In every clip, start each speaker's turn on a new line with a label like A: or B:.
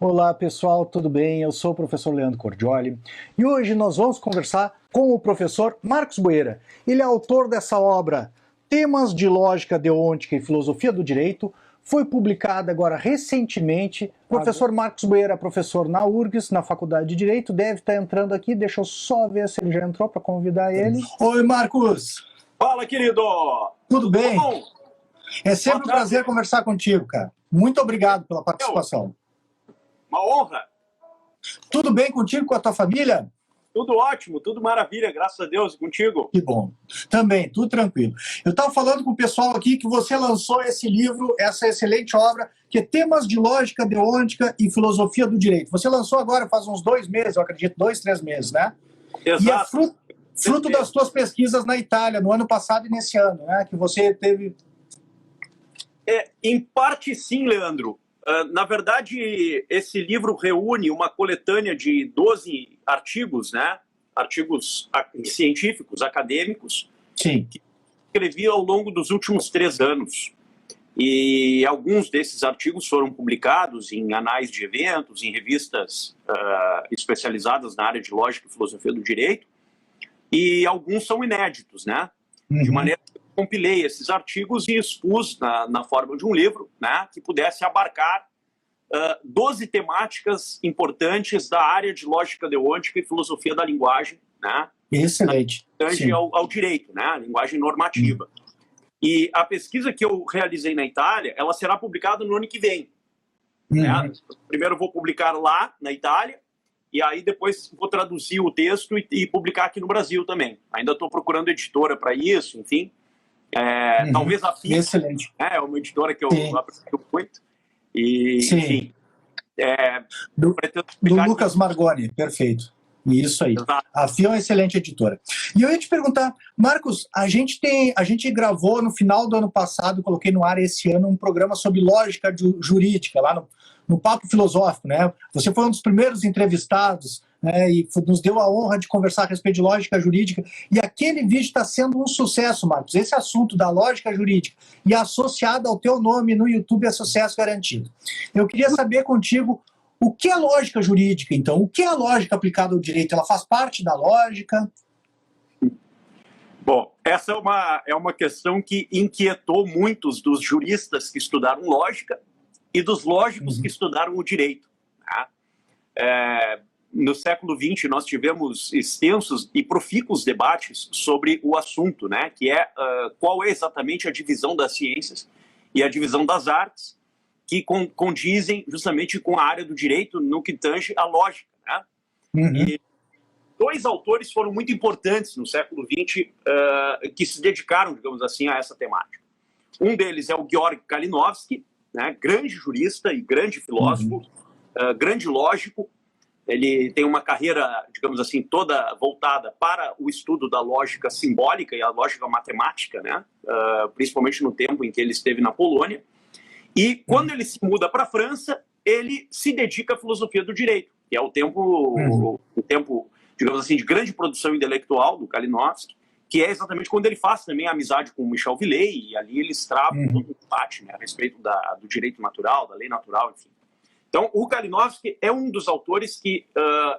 A: Olá pessoal, tudo bem? Eu sou o professor Leandro Cordioli e hoje nós vamos conversar com o professor Marcos Boeira. Ele é autor dessa obra Temas de Lógica Deontica e Filosofia do Direito, foi publicada agora recentemente. Professor Marcos Boeira, professor na URGS, na Faculdade de Direito, deve estar entrando aqui. Deixa eu só ver se ele já entrou para convidar ele.
B: Oi, Marcos.
C: Fala, querido.
B: Tudo bem?
C: Bom?
B: É sempre um prazer conversar contigo, cara. Muito obrigado pela participação.
C: Uma honra.
B: Tudo bem contigo, com a tua família?
C: Tudo ótimo, tudo maravilha, graças a Deus, e contigo.
B: Que bom. Também, tudo tranquilo. Eu estava falando com o pessoal aqui que você lançou esse livro, essa excelente obra, que é Temas de Lógica Deontica e Filosofia do Direito. Você lançou agora faz uns 2 meses, eu acredito, 2, 3 meses, né?
C: Exato.
B: E é fruto das tuas pesquisas na Itália, no ano passado e nesse ano, né? Que você teve...
C: Em parte, sim, Leandro. Na verdade, esse livro reúne uma coletânea de 12 artigos, né? Artigos científicos, acadêmicos,
B: Sim.
C: que escrevi ao longo dos últimos 3 anos. E alguns desses artigos foram publicados em anais de eventos, em revistas especializadas na área de lógica e filosofia do direito, e alguns são inéditos, né? De maneira que eu compilei esses artigos e expus na forma de um livro, né, que pudesse abarcar 12 temáticas importantes da área de lógica deontica e filosofia da linguagem, né?
B: Excelente.
C: Ao direito, né, a linguagem normativa. E a pesquisa que eu realizei na Itália, ela será publicada no ano que vem. Né? Primeiro eu vou publicar lá na Itália, e aí depois vou traduzir o texto e publicar aqui no Brasil também. Ainda estou procurando editora para isso, enfim. Talvez a FIC,
B: excelente.
C: É uma editora que eu aprecio muito. E,
B: sim.
C: Enfim.
B: Do Lucas Margoni, perfeito. Isso aí.
C: Exato.
B: A FIA é uma excelente editora. E eu ia te perguntar, Marcos, a gente gravou no final do ano passado, coloquei no ar esse ano, um programa sobre lógica jurídica, lá no Papo Filosófico, né? Você foi um dos primeiros entrevistados, né, e nos deu a honra de conversar a respeito de lógica jurídica. E aquele vídeo está sendo um sucesso, Marcos. Esse assunto da lógica jurídica e associado ao teu nome no YouTube é sucesso garantido. Eu queria saber contigo o que é lógica jurídica, então? O que é a lógica aplicada ao direito? Ela faz parte da lógica?
C: Bom, essa é uma questão que inquietou muitos dos juristas que estudaram lógica e dos lógicos que estudaram o direito. Né? No século XX, nós tivemos extensos e profícuos debates sobre o assunto, né? Que é qual é exatamente a divisão das ciências e a divisão das artes, que condizem justamente com a área do direito no que tange a lógica. Né? E 2 autores foram muito importantes no século XX que se dedicaram, digamos assim, a essa temática. Um deles é o Georg Kalinowski, né? Grande jurista e grande filósofo, grande lógico. Ele tem uma carreira, digamos assim, toda voltada para o estudo da lógica simbólica e a lógica matemática, né? Principalmente no tempo em que ele esteve na Polônia. E quando ele se muda para a França, ele se dedica à filosofia do direito, que é o tempo, digamos assim, de grande produção intelectual do Kalinowski, que é exatamente quando ele faz também a amizade com o Michel Villey, e ali eles travam todo um debate, né, a respeito do direito natural, da lei natural, enfim. Então, o Kalinowski é um dos autores que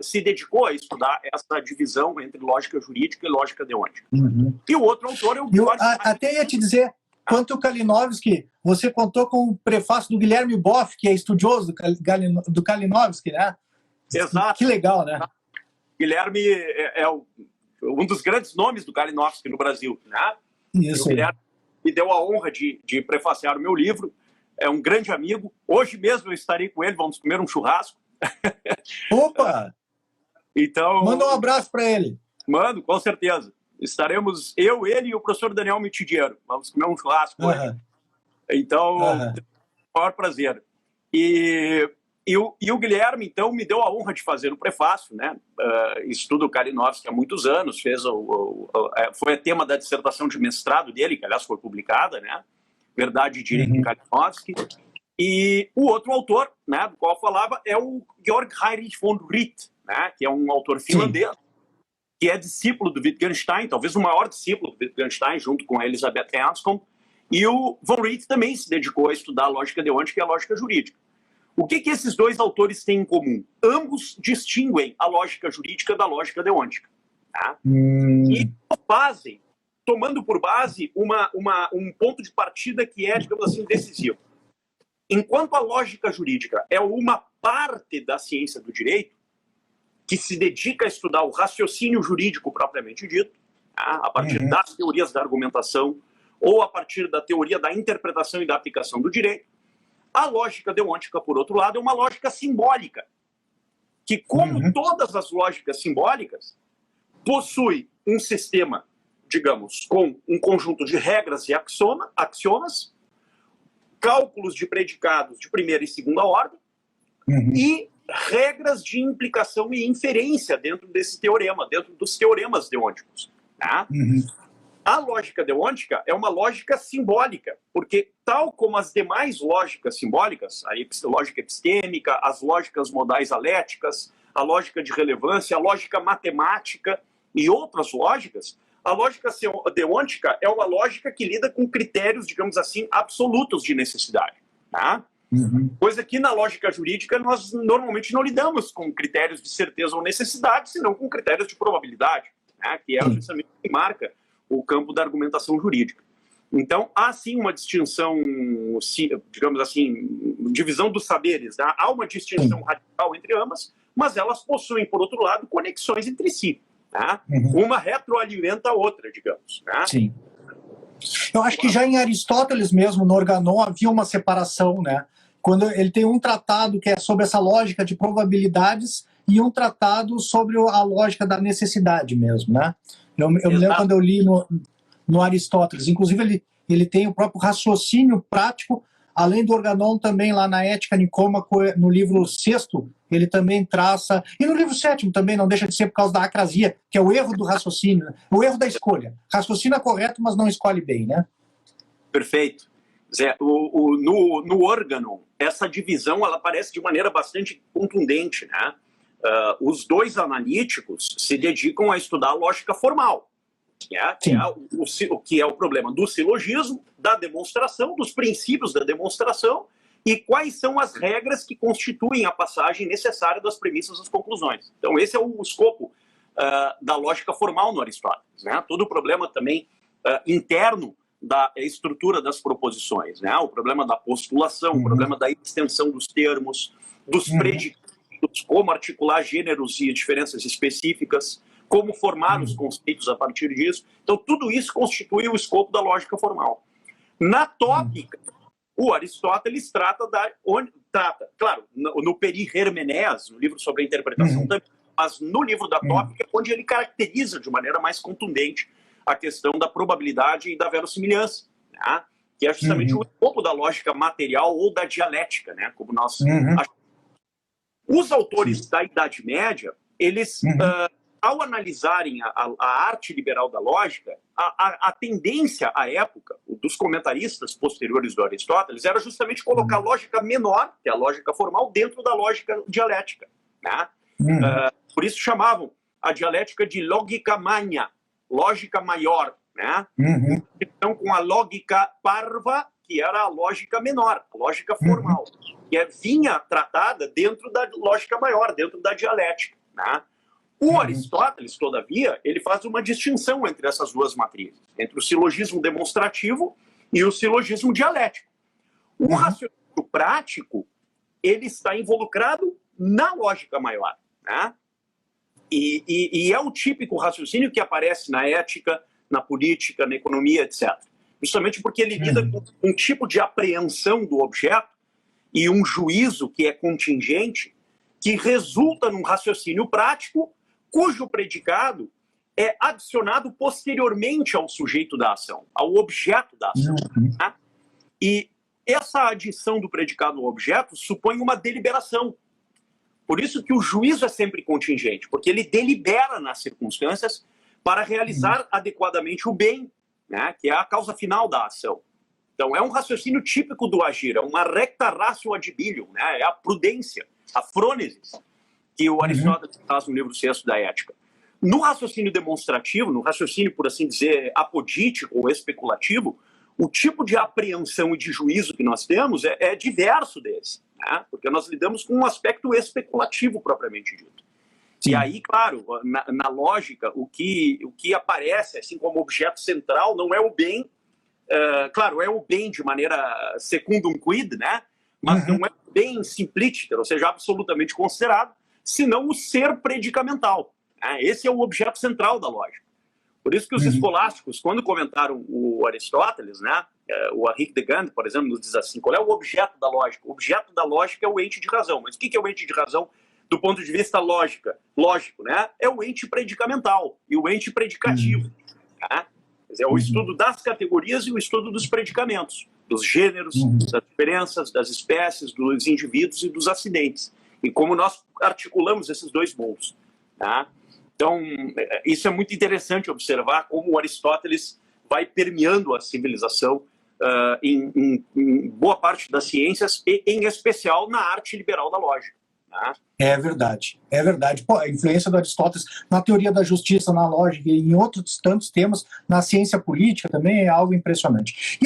C: se dedicou a estudar essa divisão entre lógica jurídica e lógica deontica. E o outro autor é o...
B: Até ia te dizer... Quanto ao Kalinowski, você contou com o prefácio do Guilherme Boff, que é estudioso do Kalinowski, né?
C: Exato.
B: Que legal, né?
C: Guilherme é um dos grandes nomes do Kalinowski no Brasil, né?
B: Isso.
C: O Guilherme me deu a honra de prefaciar o meu livro. É um grande amigo. Hoje mesmo eu estarei com ele, vamos comer um churrasco.
B: Opa!
C: Então...
B: Manda um abraço para ele.
C: Mando, com certeza. Estaremos eu, ele e o professor Daniel Mitidiero. Vamos comer um churrasco hoje. Então, maior prazer. E o Guilherme, então, me deu a honra de fazer o prefácio, né? Estuda o Kalinowski há muitos anos, foi tema da dissertação de mestrado dele, que, aliás, foi publicada, né? Verdade e Direito em Kalinowski. E o outro autor, né, do qual eu falava, é o Georg Heinrich von Wright, né? Que é um autor finlandês, que é discípulo do Wittgenstein, talvez o maior discípulo do Wittgenstein, junto com a Elisabeth Anscombe, e o von Wright também se dedicou a estudar a lógica deontica e a lógica jurídica. O que esses dois autores têm em comum? Ambos distinguem a lógica jurídica da lógica deôntica. Tá? E fazem, tomando por base um ponto de partida que é, digamos assim, decisivo. Enquanto a lógica jurídica é uma parte da ciência do direito, que se dedica a estudar o raciocínio jurídico propriamente dito, tá? A partir das teorias da argumentação ou a partir da teoria da interpretação e da aplicação do direito, a lógica deôntica, por outro lado, é uma lógica simbólica, que, como todas as lógicas simbólicas, possui um sistema, digamos, com um conjunto de regras e axiomas, cálculos de predicados de primeira e segunda ordem, e regras de implicação e inferência dentro desse teorema, dentro dos teoremas deônticos. Tá? A lógica deôntica é uma lógica simbólica, porque tal como as demais lógicas simbólicas, a lógica epistêmica, as lógicas modais aléticas, a lógica de relevância, a lógica matemática e outras lógicas, a lógica deôntica é uma lógica que lida com critérios, digamos assim, absolutos de necessidade. Tá? Coisa que na lógica jurídica nós normalmente não lidamos com critérios de certeza ou necessidade, senão com critérios de probabilidade, né? Que é justamente o que marca o campo da argumentação jurídica. Então, há sim uma distinção, digamos assim, divisão dos saberes, né? Há uma distinção radical entre ambas, mas elas possuem, por outro lado, conexões entre si. Né? Uma retroalimenta a outra, digamos. Né?
B: Sim. Eu acho que já em Aristóteles mesmo, no Organon, havia uma separação, né? Quando ele tem um tratado que é sobre essa lógica de probabilidades e um tratado sobre a lógica da necessidade mesmo, né? Eu me lembro quando eu li no Aristóteles, inclusive ele tem o próprio raciocínio prático, além do Organon também lá na Ética Nicômaco, no livro 6º, ele também traça, e no livro 7º também, não deixa de ser por causa da acrasia, que é o erro do raciocínio, né? O erro da escolha. Raciocina correto, mas não escolhe bem, né?
C: Perfeito. Zé, no Organon, essa divisão ela aparece de maneira bastante contundente, né? Os dois analíticos se dedicam a estudar a lógica formal, que é o problema do silogismo, da demonstração, dos princípios da demonstração e quais são as regras que constituem a passagem necessária das premissas às conclusões. Então, esse é o escopo da lógica formal no Aristóteles. Né? Todo o problema também interno da estrutura das proposições, né? O problema da postulação, o problema da extensão dos termos, dos predicados, como articular gêneros e diferenças específicas, como formar os conceitos a partir disso. Então, tudo isso constitui o escopo da lógica formal. Na tópica, o Aristóteles trata, claro, no Peri Hermeneas, no livro sobre a interpretação também, mas no livro da tópica, onde ele caracteriza de maneira mais contundente a questão da probabilidade e da verossimilhança, né? Que é justamente o escopo da lógica material ou da dialética, né? Como nós achamos. Os autores da Idade Média, eles, ao analisarem a arte liberal da lógica, a tendência à época dos comentaristas posteriores do Aristóteles era justamente colocar a lógica menor, que é a lógica formal, dentro da lógica dialética. Né? Por isso chamavam a dialética de lógica magna, lógica maior. Né? Então, com a lógica parva, que era a lógica menor, a lógica formal, que vinha tratada dentro da lógica maior, dentro da dialética. Né? O Aristóteles, todavia, ele faz uma distinção entre essas duas matrizes, entre o silogismo demonstrativo e o silogismo dialético. O raciocínio prático, ele está involucrado na lógica maior. Né? E é o típico raciocínio que aparece na ética, na política, na economia, etc. Justamente porque ele lida com um tipo de apreensão do objeto e um juízo que é contingente, que resulta num raciocínio prático, cujo predicado é adicionado posteriormente ao sujeito da ação, ao objeto da ação. Né? E essa adição do predicado ao objeto supõe uma deliberação. Por isso que o juízo é sempre contingente, porque ele delibera nas circunstâncias para realizar adequadamente o bem, né, que é a causa final da ação. Então, é um raciocínio típico do agir, é uma recta ratio ad bilium, né, é a prudência, a frônesis, que o Aristóteles traz no livro 6º da Ética. No raciocínio demonstrativo, no raciocínio, por assim dizer, apodítico ou especulativo, o tipo de apreensão e de juízo que nós temos é diverso desse. né? Porque nós lidamos com um aspecto especulativo propriamente dito.
B: Sim.
C: E aí, claro, na lógica, o que aparece assim como objeto central não é o bem, claro, é o bem de maneira secundum quid, né? Mas não é o bem simplício, ou seja, absolutamente considerado, senão o ser predicamental. Né? Esse é o objeto central da lógica. Por isso que os escolásticos, quando comentaram o Aristóteles, né, o Henrique de Gand, por exemplo, nos diz assim, qual é o objeto da lógica? O objeto da lógica é o ente de razão. Mas o que é o ente de razão do ponto de vista lógico, né? É o ente predicamental e o ente predicativo. Né? Quer dizer, é o estudo das categorias e o estudo dos predicamentos, dos gêneros, das diferenças, das espécies, dos indivíduos e dos acidentes. E como nós articulamos esses dois mundos. Tá? Então, isso é muito interessante observar como o Aristóteles vai permeando a civilização em boa parte das ciências e, em especial, na arte liberal da lógica. Né?
B: É verdade, é verdade. Pô, a influência do Aristóteles na teoria da justiça, na lógica e em outros tantos temas, na ciência política também é algo impressionante.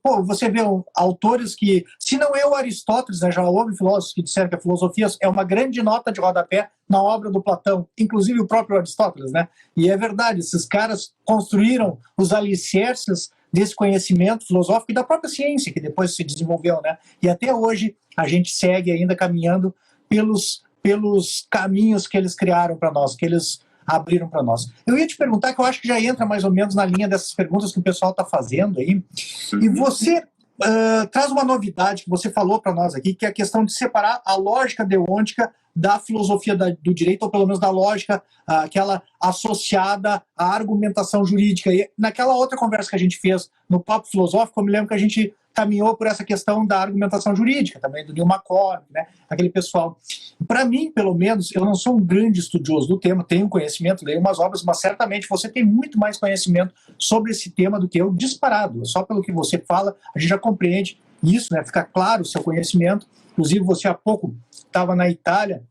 B: Pô, você vê autores que, se não é o Aristóteles, né, já houve filósofos que disseram que a filosofia é uma grande nota de rodapé na obra do Platão, inclusive o próprio Aristóteles, né? E é verdade, esses caras construíram os alicerces desse conhecimento filosófico e da própria ciência, que depois se desenvolveu, né? E até hoje a gente segue ainda caminhando pelos caminhos que eles criaram para nós, que eles abriram para nós. Eu ia te perguntar, que eu acho que já entra mais ou menos na linha dessas perguntas que o pessoal está fazendo aí, e você traz uma novidade que você falou para nós aqui, que é a questão de separar a lógica deontica da filosofia do direito, ou pelo menos da lógica, aquela associada à argumentação jurídica. E naquela outra conversa que a gente fez no Papo Filosófico, eu me lembro que a gente caminhou por essa questão da argumentação jurídica, também do Neil McCormick, né, aquele pessoal. Para mim, pelo menos, eu não sou um grande estudioso do tema, tenho conhecimento, leio umas obras, mas certamente você tem muito mais conhecimento sobre esse tema do que eu, disparado. Só pelo que você fala, a gente já compreende isso, né, fica claro o seu conhecimento. Inclusive, você há pouco estava na Itália,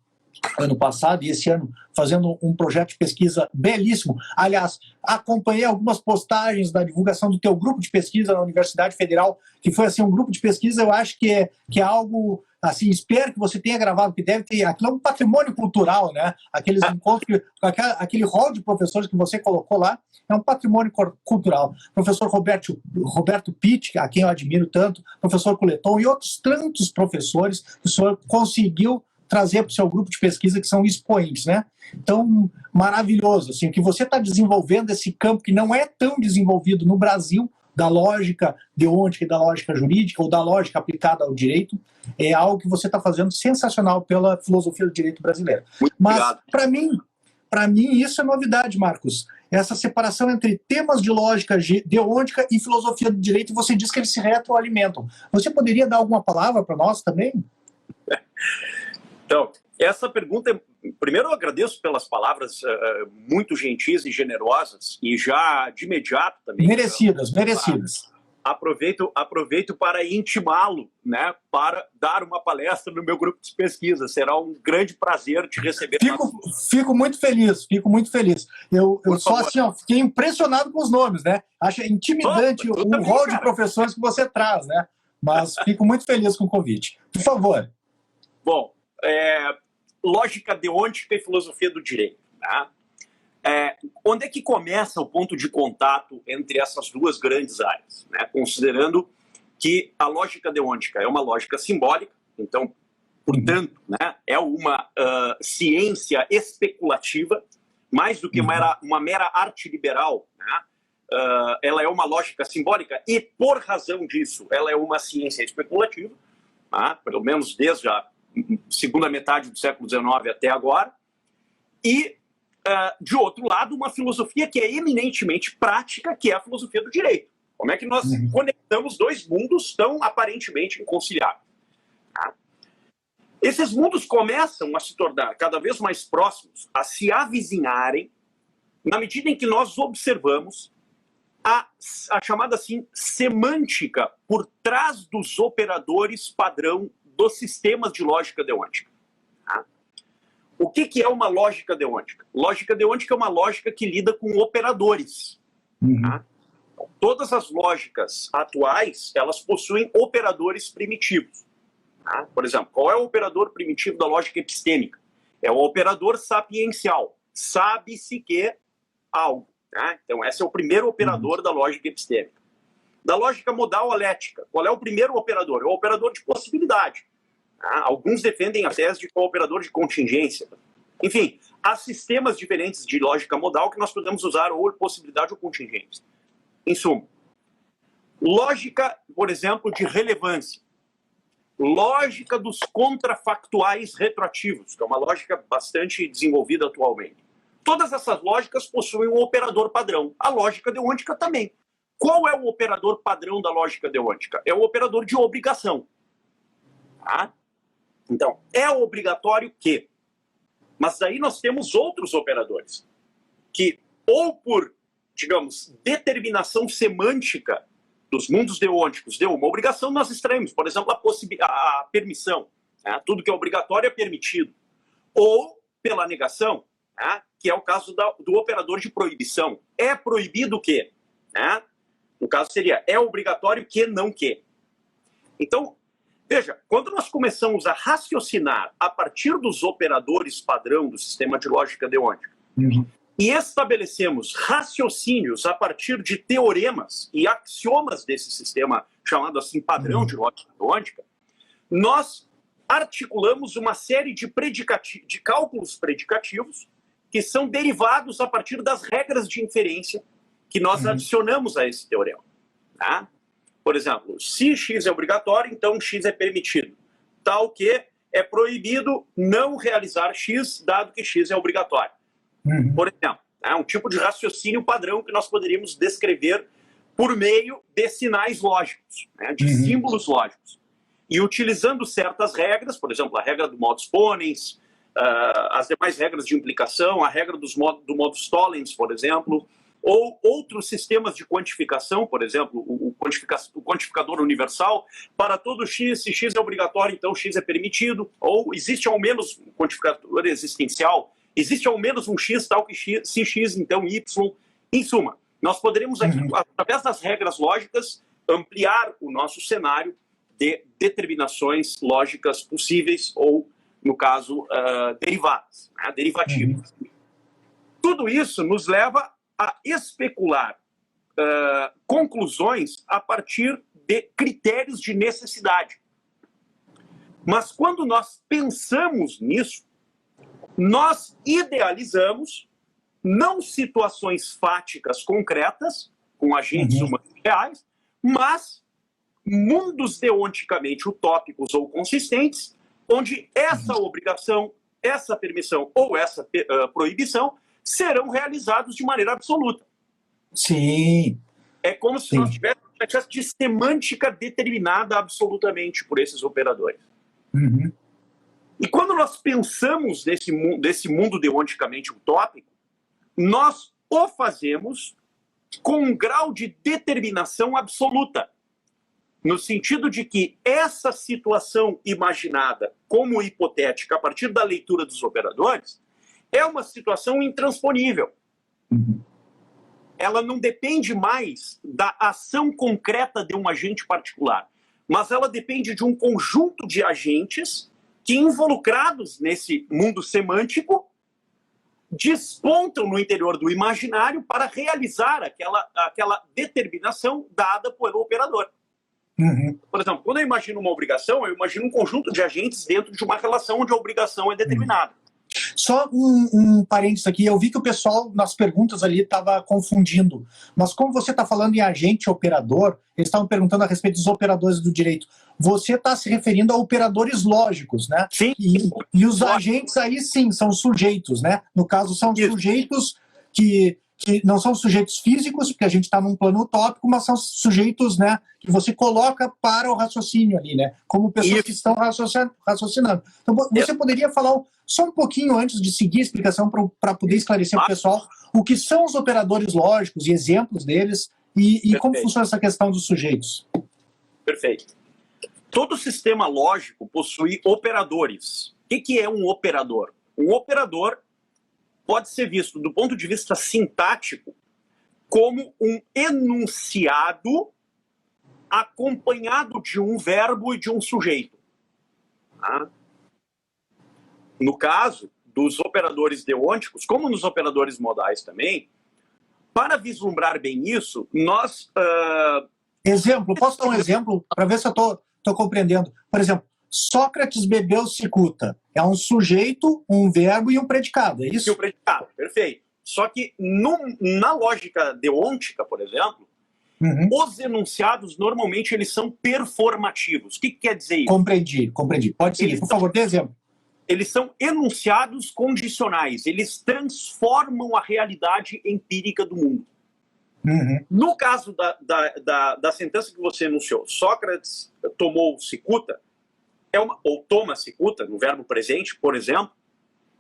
B: ano passado e esse ano, fazendo um projeto de pesquisa belíssimo. Aliás, acompanhei algumas postagens da divulgação do teu grupo de pesquisa na Universidade Federal, que foi assim, um grupo de pesquisa, eu acho que é algo, assim, espero que você tenha gravado, que deve ter, aquilo é um patrimônio cultural, né? Aqueles encontros, aquele hall de professores que você colocou lá, é um patrimônio cultural. Professor Roberto Pitt, a quem eu admiro tanto, professor Coleton e outros tantos professores que o senhor conseguiu trazer para o seu grupo de pesquisa, que são expoentes, né? Então, maravilhoso, assim, o que você está desenvolvendo, esse campo que não é tão desenvolvido no Brasil, da lógica deontica e da lógica jurídica, ou da lógica aplicada ao direito, é algo que você está fazendo sensacional pela filosofia do direito brasileiro.
C: Muito
B: Mas,
C: obrigado.
B: para mim, isso é novidade, Marcos. Essa separação entre temas de lógica deontica e filosofia do direito, e você diz que eles se retroalimentam. Você poderia dar alguma palavra para nós também?
C: Então, essa pergunta, primeiro eu agradeço pelas palavras muito gentis e generosas, e já de imediato também...
B: Merecidas.
C: Aproveito para intimá-lo, né, para dar uma palestra no meu grupo de pesquisa. Será um grande prazer te receber.
B: Fico muito feliz. Eu só assim, ó, fiquei impressionado com os nomes, né? Acho intimidante o rol de professores que você traz, né? Mas fico muito feliz com o convite. Por favor.
C: Bom, lógica deontica e filosofia do direito. Né? Onde é que começa o ponto de contato entre essas duas grandes áreas? Né? Considerando que a lógica deontica é uma lógica simbólica, então, portanto, né, é uma ciência especulativa, mais do que uma mera arte liberal. Né? Ela é uma lógica simbólica e, por razão disso, ela é uma ciência especulativa, né? Pelo menos desde a segunda metade do século XIX até agora, e, de outro lado, uma filosofia que é eminentemente prática, que é a filosofia do direito. Como é que nós conectamos dois mundos tão aparentemente inconciliáveis? Tá? Esses mundos começam a se tornar cada vez mais próximos, a se avizinharem, na medida em que nós observamos a chamada assim, semântica por trás dos operadores padrão dos sistemas de lógica deontica. Tá? O que é uma lógica deontica? Lógica deontica é uma lógica que lida com operadores. Tá? Então, todas as lógicas atuais, elas possuem operadores primitivos. Tá? Por exemplo, qual é o operador primitivo da lógica epistêmica? É o operador sapiencial. Sabe-se que algo. Tá? Então, esse é o primeiro operador da lógica epistêmica. Da lógica modal alética, qual é o primeiro operador? É o operador de possibilidade. Tá? Alguns defendem a tese de que é o operador de contingência. Enfim, há sistemas diferentes de lógica modal que nós podemos usar ou possibilidade ou contingência. Em suma, lógica, por exemplo, de relevância. Lógica dos contrafactuais retroativos, que é uma lógica bastante desenvolvida atualmente. Todas essas lógicas possuem um operador padrão. A lógica deôntica também. Qual é o operador padrão da lógica deôntica? É o operador de obrigação. Tá? Então, é obrigatório que. Mas daí nós temos outros operadores que, ou por, digamos, determinação semântica dos mundos deônticos, deu uma obrigação, nós extraímos, por exemplo, a permissão. Né? Tudo que é obrigatório é permitido. Ou pela negação, né? Que é o caso do operador de proibição. É proibido o quê? Né? No caso seria, é obrigatório que não que. Então, veja, quando nós começamos a raciocinar a partir dos operadores padrão do sistema de lógica deôntica, e estabelecemos raciocínios a partir de teoremas e axiomas desse sistema chamado assim padrão de lógica deôntica, nós articulamos uma série de cálculos predicativos que são derivados a partir das regras de inferência que nós adicionamos a esse teorema. Tá? Por exemplo, se x é obrigatório, então x é permitido. Tal que é proibido não realizar x, dado que x é obrigatório. Por exemplo, é um tipo de raciocínio padrão que nós poderíamos descrever por meio de sinais lógicos, né, de símbolos lógicos. E utilizando certas regras, por exemplo, a regra do modus ponens, as demais regras de implicação, a regra do modus tollens, por exemplo, ou outros sistemas de quantificação, por exemplo, o quantificador universal, para todo x, se x é obrigatório, então x é permitido, ou existe ao menos um quantificador existencial, existe ao menos um x tal que x, se x, então y. Em suma, nós poderemos, aqui, através das regras lógicas, ampliar o nosso cenário de determinações lógicas possíveis ou, no caso, derivadas, né, derivativas. Tudo isso nos leva a especular conclusões a partir de critérios de necessidade. Mas quando nós pensamos nisso, nós idealizamos não situações fáticas concretas, com agentes humanos reais, mas mundos deonticamente utópicos ou consistentes, onde essa obrigação, essa permissão ou essa proibição serão realizados de maneira absoluta.
B: Sim.
C: É como se nós tivéssemos uma espécie de semântica determinada absolutamente por esses operadores. E quando nós pensamos nesse mundo deonticamente utópico, nós o fazemos com um grau de determinação absoluta, no sentido de que essa situação imaginada como hipotética a partir da leitura dos operadores é uma situação intransponível. Ela não depende mais da ação concreta de um agente particular, mas ela depende de um conjunto de agentes que, involucrados nesse mundo semântico, despontam no interior do imaginário para realizar aquela determinação dada pelo operador. Por exemplo, quando eu imagino uma obrigação, eu imagino um conjunto de agentes dentro de uma relação onde a obrigação é determinada.
B: Só um parênteses aqui, eu vi que o pessoal nas perguntas ali estava confundindo, mas como você está falando em agente operador, eles estavam perguntando a respeito dos operadores do direito. Você está se referindo a operadores lógicos, né?
C: Sim.
B: E os agentes aí sim, são sujeitos, né? No caso, são sujeitos que não são sujeitos físicos, porque a gente está num plano utópico, mas são sujeitos, né, que você coloca para o raciocínio ali, né? Como pessoas que estão raciocinando. Então, você poderia falar só um pouquinho antes de seguir a explicação para poder esclarecer para o pessoal o que são os operadores lógicos e exemplos deles e como funciona essa questão dos sujeitos.
C: Perfeito. Todo sistema lógico possui operadores. O que é um operador? Um operador pode ser visto, do ponto de vista sintático, como um enunciado acompanhado de um verbo e de um sujeito. Tá? No caso dos operadores deônticos, como nos operadores modais também, para vislumbrar bem isso, nós...
B: Exemplo, posso dar um exemplo para ver se eu estou compreendendo? Por exemplo, Sócrates bebeu cicuta. É um sujeito, um verbo e um predicado, é isso?
C: E o predicado, perfeito. Só que na lógica deôntica, por exemplo, os enunciados normalmente eles são performativos. O que quer dizer isso?
B: Compreendi. Pode seguir, por favor, dê exemplo.
C: Eles são enunciados condicionais. Eles transformam a realidade empírica do mundo. No caso da sentença que você enunciou, Sócrates tomou cicuta, ou toma cicuta, no verbo presente, por exemplo,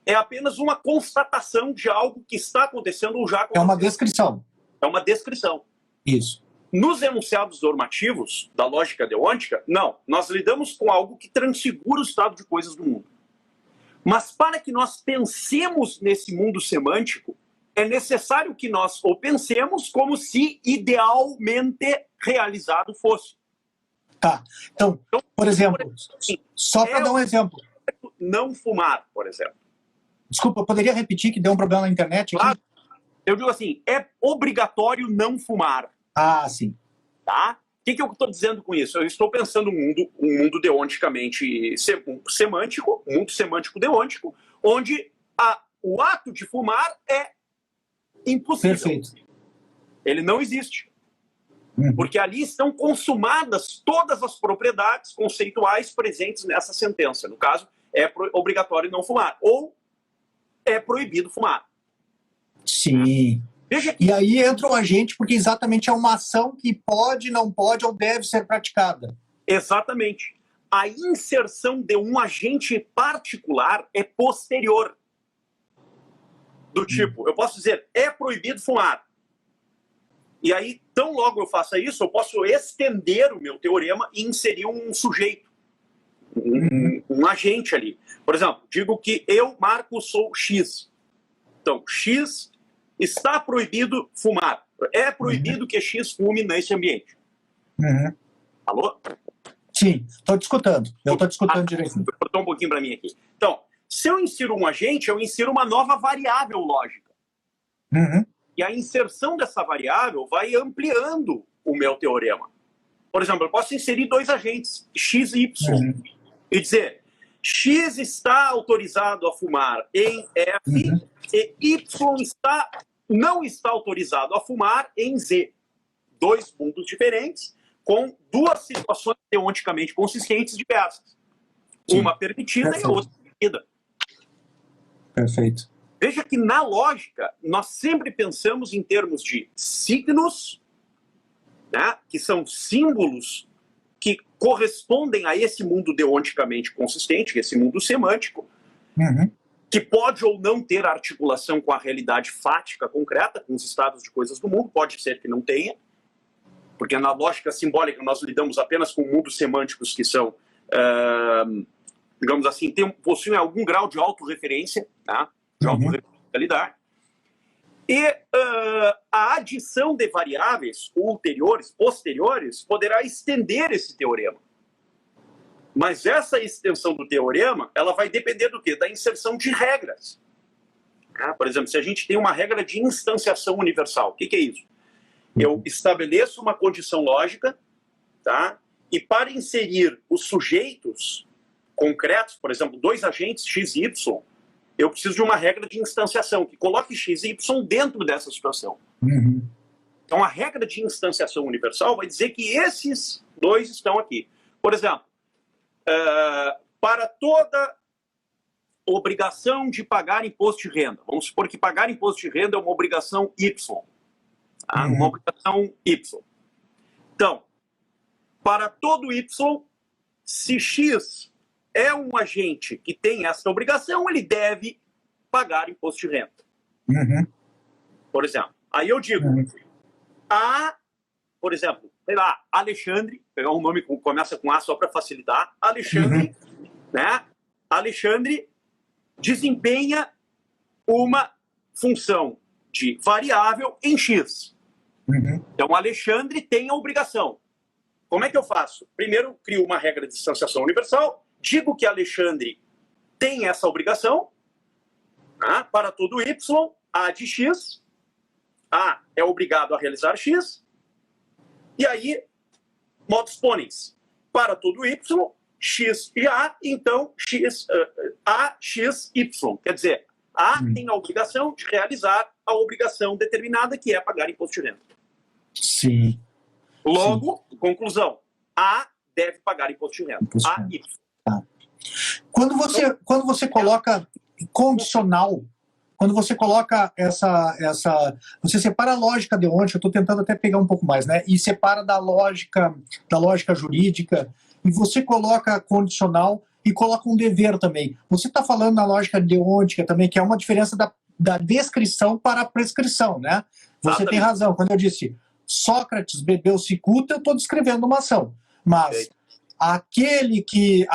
C: é apenas uma constatação de algo que está acontecendo ou já aconteceu.
B: É uma descrição.
C: É uma descrição.
B: Isso.
C: Nos enunciados normativos da lógica deôntica, não. Nós lidamos com algo que transfigura o estado de coisas do mundo. Mas para que nós pensemos nesse mundo semântico, é necessário que nós o pensemos como se idealmente realizado fosse.
B: Tá. Então, por exemplo, só para dar um exemplo.
C: Não fumar, por exemplo.
B: Desculpa, poderia repetir que deu um problema na internet aqui?
C: Claro. Eu digo assim, é obrigatório não fumar.
B: Ah, sim.
C: Tá? O que eu estou dizendo com isso? Eu estou pensando um mundo deonticamente semântico, um mundo semântico deôntico, onde o ato de fumar é impossível.
B: Perfeito.
C: Ele não existe. Porque ali estão consumadas todas as propriedades conceituais presentes nessa sentença. No caso, é obrigatório não fumar. Ou é proibido fumar.
B: Sim. E aí entra o agente, porque exatamente é uma ação que pode, não pode ou deve ser praticada.
C: Exatamente. A inserção de um agente particular é posterior. Do tipo, eu posso dizer, é proibido fumar. E aí, tão logo eu faça isso, eu posso estender o meu teorema e inserir um sujeito, um agente ali. Por exemplo, digo que eu, Marcos, sou X. Então, X está proibido fumar. É proibido que X fume nesse ambiente. Alô?
B: Sim, estou discutando. Eu estou discutando direitinho.
C: Cortou um pouquinho para mim aqui. Então, se eu insiro um agente, eu insiro uma nova variável lógica. E a inserção dessa variável vai ampliando o meu teorema. Por exemplo, eu posso inserir dois agentes, X e Y, e dizer, X está autorizado a fumar em F e Y não está autorizado a fumar em Z. Dois mundos diferentes, com duas situações teoreticamente consistentes diversas.
B: Sim.
C: Uma permitida e a outra permitida.
B: Perfeito.
C: Veja que, na lógica, nós sempre pensamos em termos de signos, né, que são símbolos que correspondem a esse mundo deonticamente consistente, esse mundo semântico, que pode ou não ter articulação com a realidade fática concreta, com os estados de coisas do mundo, pode ser que não tenha, porque na lógica simbólica nós lidamos apenas com mundos semânticos que são, digamos assim, possuem algum grau de autorreferência, tá? De autorreferencialidade. E a adição de variáveis ulteriores, posteriores, poderá estender esse teorema. Mas essa extensão do teorema, ela vai depender do quê? Da inserção de regras. Por exemplo, se a gente tem uma regra de instanciação universal, o que é isso? Eu estabeleço uma condição lógica, tá? E para inserir os sujeitos concretos, por exemplo, dois agentes X e Y, eu preciso de uma regra de instanciação, que coloque X e Y dentro dessa situação. Então, a regra de instanciação universal vai dizer que esses dois estão aqui. Por exemplo, para toda obrigação de pagar imposto de renda, vamos supor que pagar imposto de renda é uma obrigação Y. Tá? Uma obrigação Y. Então, para todo Y, se X é um agente que tem essa obrigação, ele deve pagar imposto de renda. Por exemplo. Aí eu digo, por exemplo, sei lá, Alexandre, pegar um nome que começa com A só para facilitar, Alexandre, né? Alexandre desempenha uma função de variável em X. Então, Alexandre tem a obrigação. Como é que eu faço? Primeiro, crio uma regra de instanciação universal, digo que Alexandre tem essa obrigação, tá? Para todo y, A de x, A é obrigado a realizar x, e aí, modus ponens, para todo y, x e A, então x, A, x, y. Quer dizer, A tem a obrigação de realizar a obrigação determinada, que é pagar imposto de renda.
B: Sim.
C: Logo, conclusão, A deve pagar imposto de renda.
B: Imposto de
C: A,
B: renda.
C: Y.
B: Tá. Quando você coloca condicional, quando você coloca você separa a lógica deontica, eu estou tentando até pegar um pouco mais, né? E separa da lógica jurídica, e você coloca condicional e coloca um dever também. Você está falando na lógica deontica também, que é uma diferença da descrição para a prescrição, né? Você tem razão. Quando eu disse Sócrates bebeu cicuta, eu estou descrevendo uma ação. Mas aquele que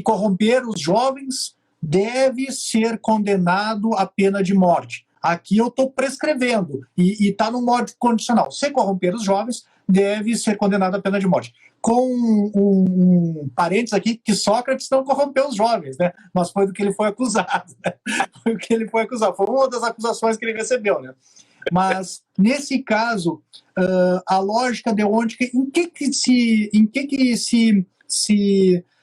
B: corromper os jovens deve ser condenado à pena de morte. Aqui eu estou prescrevendo, e está no modo condicional. Se corromper os jovens, deve ser condenado à pena de morte. Com um parênteses aqui, que Sócrates não corrompeu os jovens, né? Mas foi do que ele foi acusado. Né? Foi o que ele foi acusado. Foi uma das acusações que ele recebeu, né? Mas, nesse caso, a lógica deontica, em que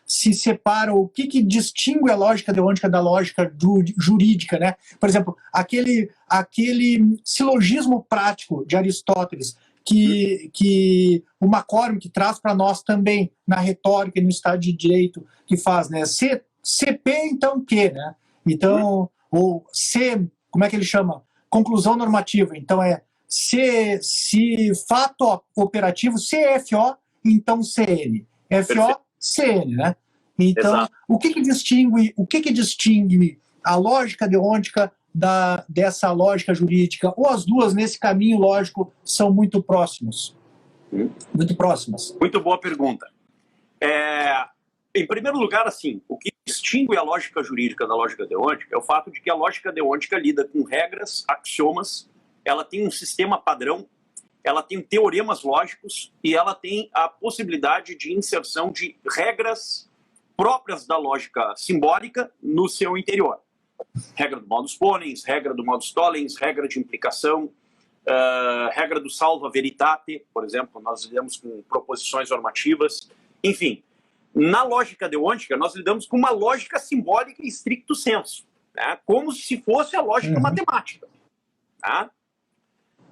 B: se separa, o que distingue a lógica deontica da lógica jurídica, né? Por exemplo, aquele silogismo prático de Aristóteles, que o Macório, que traz para nós também na retórica e no Estado de Direito, que faz, né? CP, então que, né? Então, ou C, como é que ele chama? Conclusão normativa. Então se fato operativo, CFO, então CN. FO, CN, né? Então, exato. O que distingue a lógica deontica dessa lógica jurídica? Ou as duas, nesse caminho lógico, são muito próximos? Muito próximas.
C: Muito boa pergunta. Em primeiro lugar, assim, o que distingue a lógica jurídica da lógica deontica é o fato de que a lógica deontica lida com regras, axiomas, ela tem um sistema padrão, ela tem teoremas lógicos e ela tem a possibilidade de inserção de regras próprias da lógica simbólica no seu interior. Regra do modus ponens, regra do modus tollens, regra de implicação, regra do salva veritate, por exemplo, nós lidamos com proposições normativas, enfim. Na lógica deontica, nós lidamos com uma lógica simbólica em stricto sensu, né? Como se fosse a lógica matemática. Tá?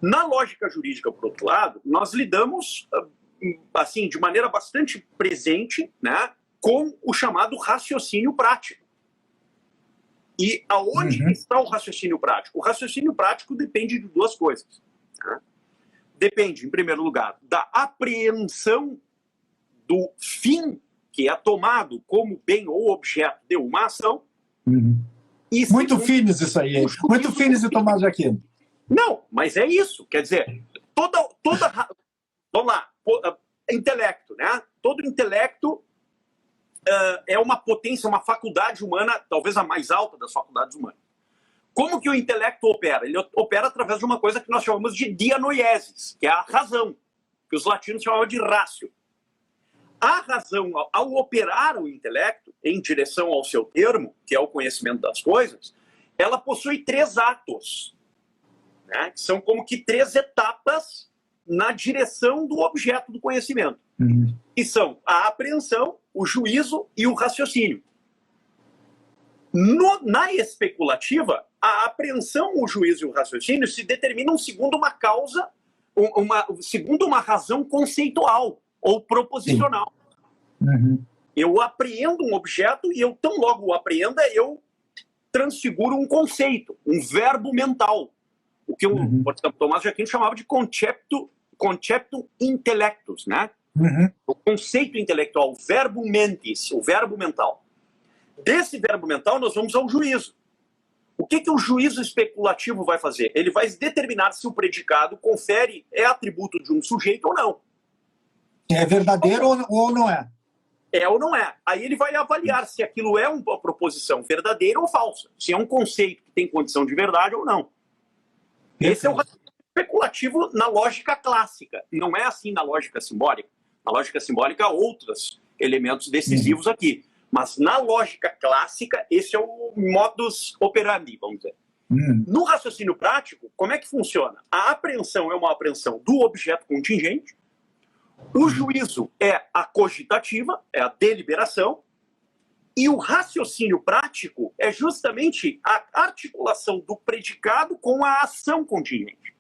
C: Na lógica jurídica, por outro lado, nós lidamos assim, de maneira bastante presente, né, com o chamado raciocínio prático. E aonde está o raciocínio prático? O raciocínio prático depende de duas coisas. Tá? Depende, em primeiro lugar, da apreensão do fim que é tomado como bem ou objeto de uma ação.
B: E muito finis isso aí, hein? Muito finis de Tomás de Aquino.
C: Não, mas é isso. Quer dizer, vamos lá, intelecto, né? Todo intelecto é uma potência, uma faculdade humana, talvez a mais alta das faculdades humanas. Como que o intelecto opera? Ele opera através de uma coisa que nós chamamos de dianoiesis, que é a razão, que os latinos chamavam de ratio. A razão, ao operar o intelecto em direção ao seu termo, que é o conhecimento das coisas, ela possui três atos, né, que são como que três etapas na direção do objeto do conhecimento. Que são a apreensão, o juízo e o raciocínio. Na especulativa, a apreensão, o juízo e o raciocínio se determinam segundo uma causa, segundo uma razão conceitual ou proposicional. Eu apreendo um objeto e eu, tão logo o apreenda, eu transfiguro um conceito, um verbo mental. O que por exemplo, Tomás de Aquino chamava de conceptum intellectus, né? O conceito intelectual, o verbo mentis, o verbo mental. Desse verbo mental, nós vamos ao juízo. O que o juízo especulativo vai fazer? Ele vai determinar se o predicado é atributo de um sujeito ou não.
B: É verdadeiro ou não é?
C: É ou não é. Aí ele vai avaliar se aquilo é uma proposição verdadeira ou falsa. Se é um conceito que tem condição de verdade ou não. Esse é o raciocínio especulativo na lógica clássica. Não é assim na lógica simbólica. Na lógica simbólica há outros elementos decisivos aqui. Mas na lógica clássica, esse é o modus operandi, vamos dizer. No raciocínio prático, como é que funciona? A apreensão é uma apreensão do objeto contingente, o juízo é a cogitativa, é a deliberação, e o raciocínio prático é justamente a articulação do predicado com a ação contingente,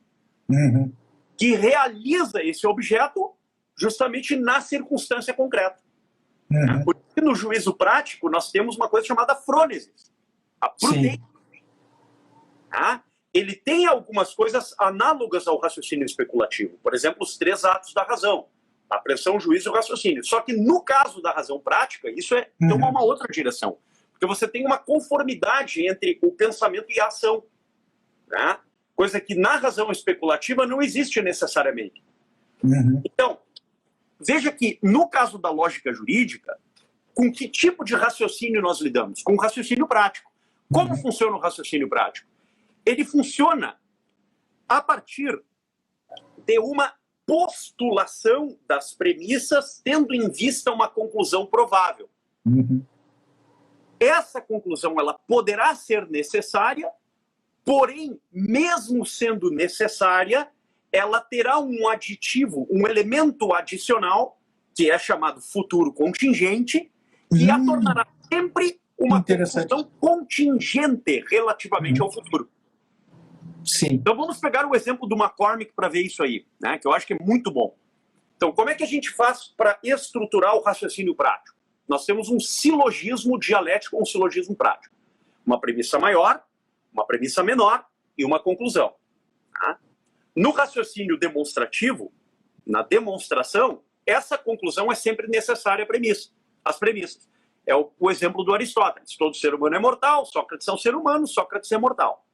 C: que realiza esse objeto justamente na circunstância concreta. Por isso que no juízo prático nós temos uma coisa chamada frônesis, a prudência. Ele tem algumas coisas análogas ao raciocínio especulativo. Por exemplo, os 3 atos da razão. A apreensão, o juízo e o raciocínio. Só que no caso da razão prática, isso toma uma outra direção. Porque você tem uma conformidade entre o pensamento e a ação. Né? Coisa que na razão especulativa não existe necessariamente. Então, veja que no caso da lógica jurídica, com que tipo de raciocínio nós lidamos? Com o raciocínio prático. Como funciona o raciocínio prático? Ele funciona a partir de uma postulação das premissas, tendo em vista uma conclusão provável. Essa conclusão ela poderá ser necessária, porém, mesmo sendo necessária, ela terá um aditivo, um elemento adicional, que é chamado futuro contingente, que a tornará sempre uma conclusão contingente relativamente ao futuro.
B: Sim.
C: Então vamos pegar o exemplo do McCormick para ver isso aí, né, que eu acho que é muito bom. Então, como é que a gente faz para estruturar o raciocínio prático? Nós temos um silogismo dialético, um silogismo prático. Uma premissa maior, uma premissa menor e uma conclusão. Tá? No raciocínio demonstrativo, na demonstração, essa conclusão é sempre necessária à premissa. As premissas. É o exemplo do Aristóteles. Todo ser humano é mortal, Sócrates é um ser humano, Sócrates é mortal.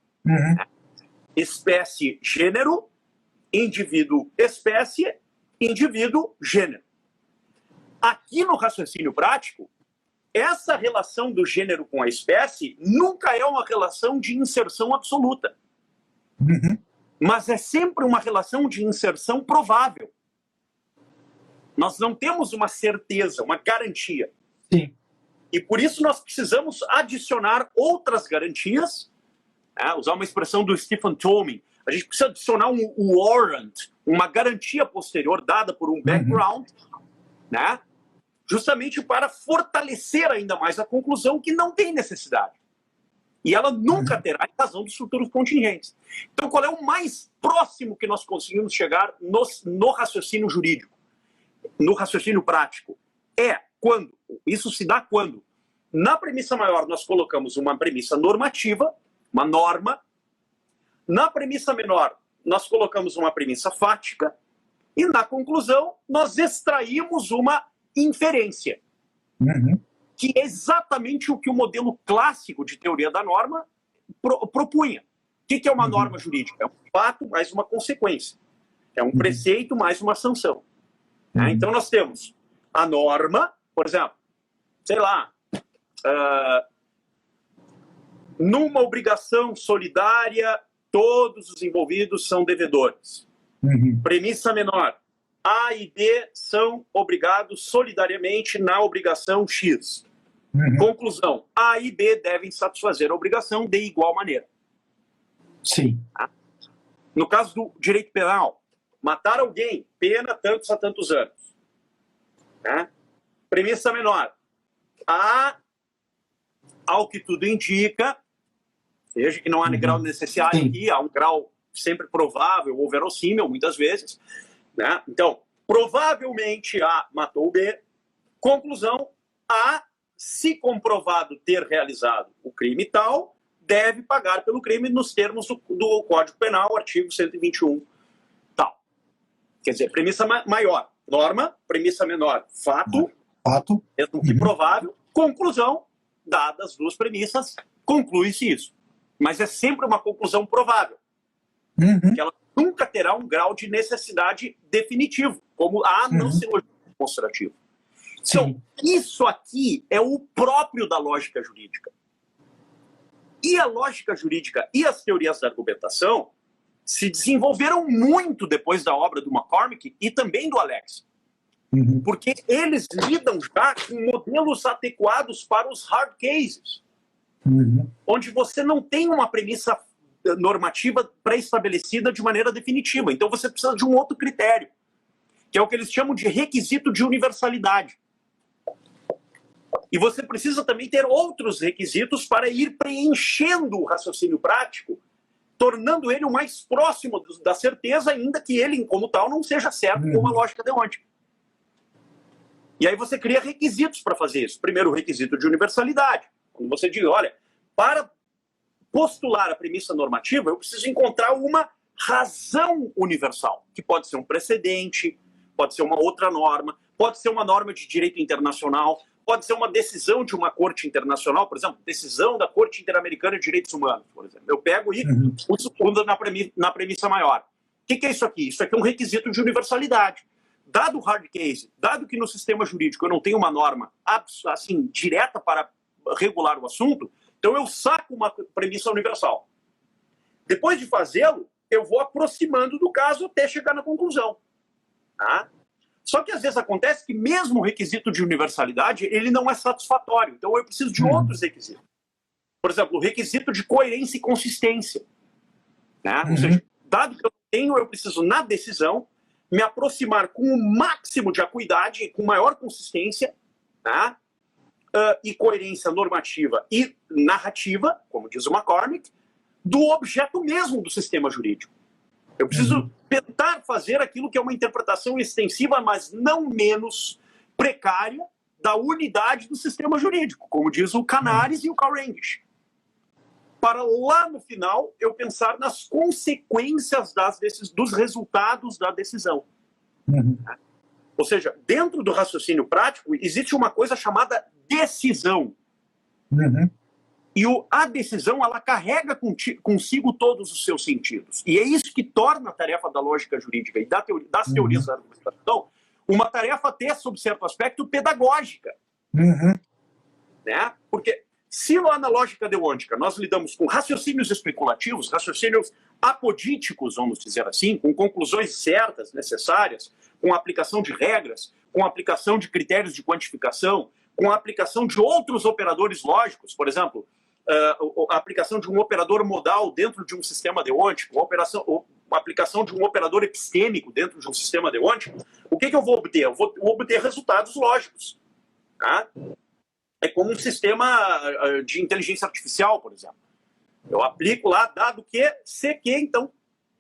C: Espécie, gênero, indivíduo, espécie, indivíduo, gênero. Aqui no raciocínio prático, essa relação do gênero com a espécie nunca é uma relação de inserção absoluta. Mas é sempre uma relação de inserção provável. Nós não temos uma certeza, uma garantia.
B: Sim.
C: E por isso nós precisamos adicionar outras garantias, usar uma expressão do Stephen Tolman, a gente precisa adicionar um warrant, uma garantia posterior dada por um background, né? Justamente para fortalecer ainda mais a conclusão que não tem necessidade. E ela nunca terá em razão dos futuros contingentes. Então, qual é o mais próximo que nós conseguimos chegar no raciocínio jurídico, no raciocínio prático? Isso se dá quando, na premissa maior, nós colocamos uma premissa normativa, uma norma. Na premissa menor, nós colocamos uma premissa fática. E na conclusão, nós extraímos uma inferência. Que é exatamente o que o modelo clássico de teoria da norma propunha. O que é uma norma jurídica? É um fato mais uma consequência. É um preceito mais uma sanção. Então nós temos a norma, por exemplo, sei lá, numa obrigação solidária, todos os envolvidos são devedores. Premissa menor. A e B são obrigados solidariamente na obrigação X. Conclusão. A e B devem satisfazer a obrigação de igual maneira.
B: Sim.
C: No caso do direito penal, matar alguém, pena tantos a tantos anos. Premissa menor. Ao que tudo indica, veja que não há grau necessário aqui, há um grau sempre provável ou verossímil, muitas vezes. Né? Então, provavelmente A matou o B. Conclusão, A, se comprovado ter realizado o crime tal, deve pagar pelo crime nos termos do Código Penal, artigo 121, tal. Quer dizer, premissa maior, norma, premissa menor, fato, mesmo que provável, conclusão, dadas as duas premissas, conclui-se isso. Mas é sempre uma conclusão provável. Que ela nunca terá um grau de necessidade definitivo, como a não silogismo demonstrativo. Então, isso aqui é o próprio da lógica jurídica. E a lógica jurídica e as teorias da argumentação se desenvolveram muito depois da obra do McCormick e também do Alex. Porque eles lidam já com modelos adequados para os hard cases, onde você não tem uma premissa normativa pré-estabelecida de maneira definitiva. Então você precisa de um outro critério, que é o que eles chamam de requisito de universalidade. E você precisa também ter outros requisitos para ir preenchendo o raciocínio prático, tornando ele o mais próximo da certeza, ainda que ele, como tal, não seja certo como a lógica deontica. E aí você cria requisitos para fazer isso. Primeiro, o requisito de universalidade. Quando você diz, olha, para postular a premissa normativa, eu preciso encontrar uma razão universal, que pode ser um precedente, pode ser uma outra norma, pode ser uma norma de direito internacional, pode ser uma decisão de uma corte internacional, por exemplo, decisão da Corte Interamericana de Direitos Humanos, por exemplo. Eu pego e uso na premissa maior. O que é isso aqui? Isso aqui é um requisito de universalidade. Dado o hard case, dado que no sistema jurídico eu não tenho uma norma assim, direta para regular o assunto, então eu saco uma premissa universal. Depois de fazê-lo, eu vou aproximando do caso até chegar na conclusão. Tá? Só que às vezes acontece que mesmo o requisito de universalidade, ele não é satisfatório. Então eu preciso de outros requisitos. Por exemplo, o requisito de coerência e consistência. Né? Ou seja, dado que eu tenho, eu preciso, na decisão, me aproximar com o máximo de acuidade, com maior consistência, tá? E coerência normativa e narrativa, como diz o McCormick, do objeto mesmo do sistema jurídico. Eu preciso tentar fazer aquilo que é uma interpretação extensiva, mas não menos precária, da unidade do sistema jurídico, como diz o Canaris e o Cavendish. Para lá no final eu pensar nas consequências dos resultados da decisão. Ou seja, dentro do raciocínio prático existe uma coisa chamada decisão. E a decisão, ela carrega consigo todos os seus sentidos. E é isso que torna a tarefa da lógica jurídica e das teorias da argumentação uma tarefa até, sob certo aspecto, pedagógica. Né? Porque se lá na lógica deontica nós lidamos com raciocínios especulativos, raciocínios apodíticos, vamos dizer assim, com conclusões certas, necessárias, com a aplicação de regras, com a aplicação de critérios de quantificação, com a aplicação de outros operadores lógicos, por exemplo, a aplicação de um operador modal dentro de um sistema deontico, a aplicação de um operador epistêmico dentro de um sistema deontico, o que eu vou obter? Eu vou obter resultados lógicos. Tá? É como um sistema de inteligência artificial, por exemplo. Eu aplico lá, dado que CQ, então,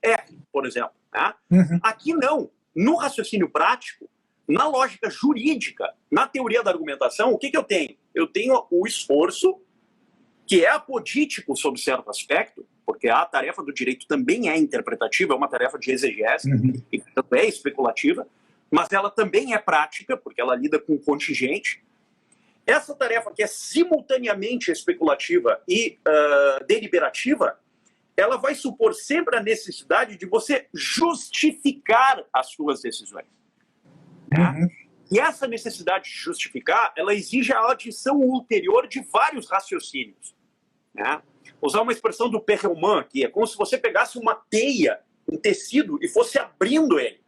C: R, por exemplo. Tá? Aqui não. No raciocínio prático, na lógica jurídica, na teoria da argumentação, o que eu tenho? Eu tenho o esforço, que é apodítico sob certo aspecto, porque a tarefa do direito também é interpretativa, é uma tarefa de exegese, e portanto é especulativa, mas ela também é prática, porque ela lida com o contingente. Essa tarefa, que é simultaneamente especulativa e deliberativa, ela vai supor sempre a necessidade de você justificar as suas decisões. E essa necessidade de justificar, ela exige a adição ulterior de vários raciocínios. Né? Usar uma expressão do Perelman aqui, é como se você pegasse uma teia, um tecido, e fosse abrindo ele.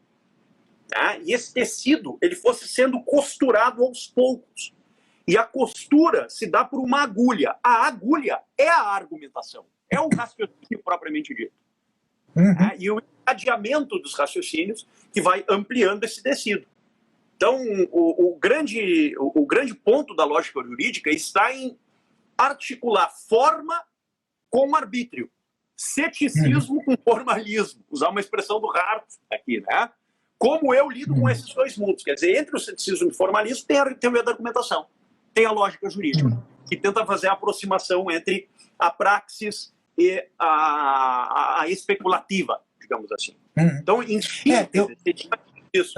C: Tá? E esse tecido ele fosse sendo costurado aos poucos. E a costura se dá por uma agulha. A agulha é a argumentação, é o raciocínio propriamente dito. Tá? E o encadeamento dos raciocínios que vai ampliando esse tecido. Então, o grande ponto da lógica jurídica está em articular forma com arbítrio, ceticismo com formalismo, usar uma expressão do Hart aqui, né? Como eu lido com esses dois mundos? Quer dizer, entre o ceticismo e o formalismo tem a teoria da argumentação, tem a lógica jurídica, que tenta fazer a aproximação entre a praxis e a especulativa, digamos assim. Então, em síntese, isso.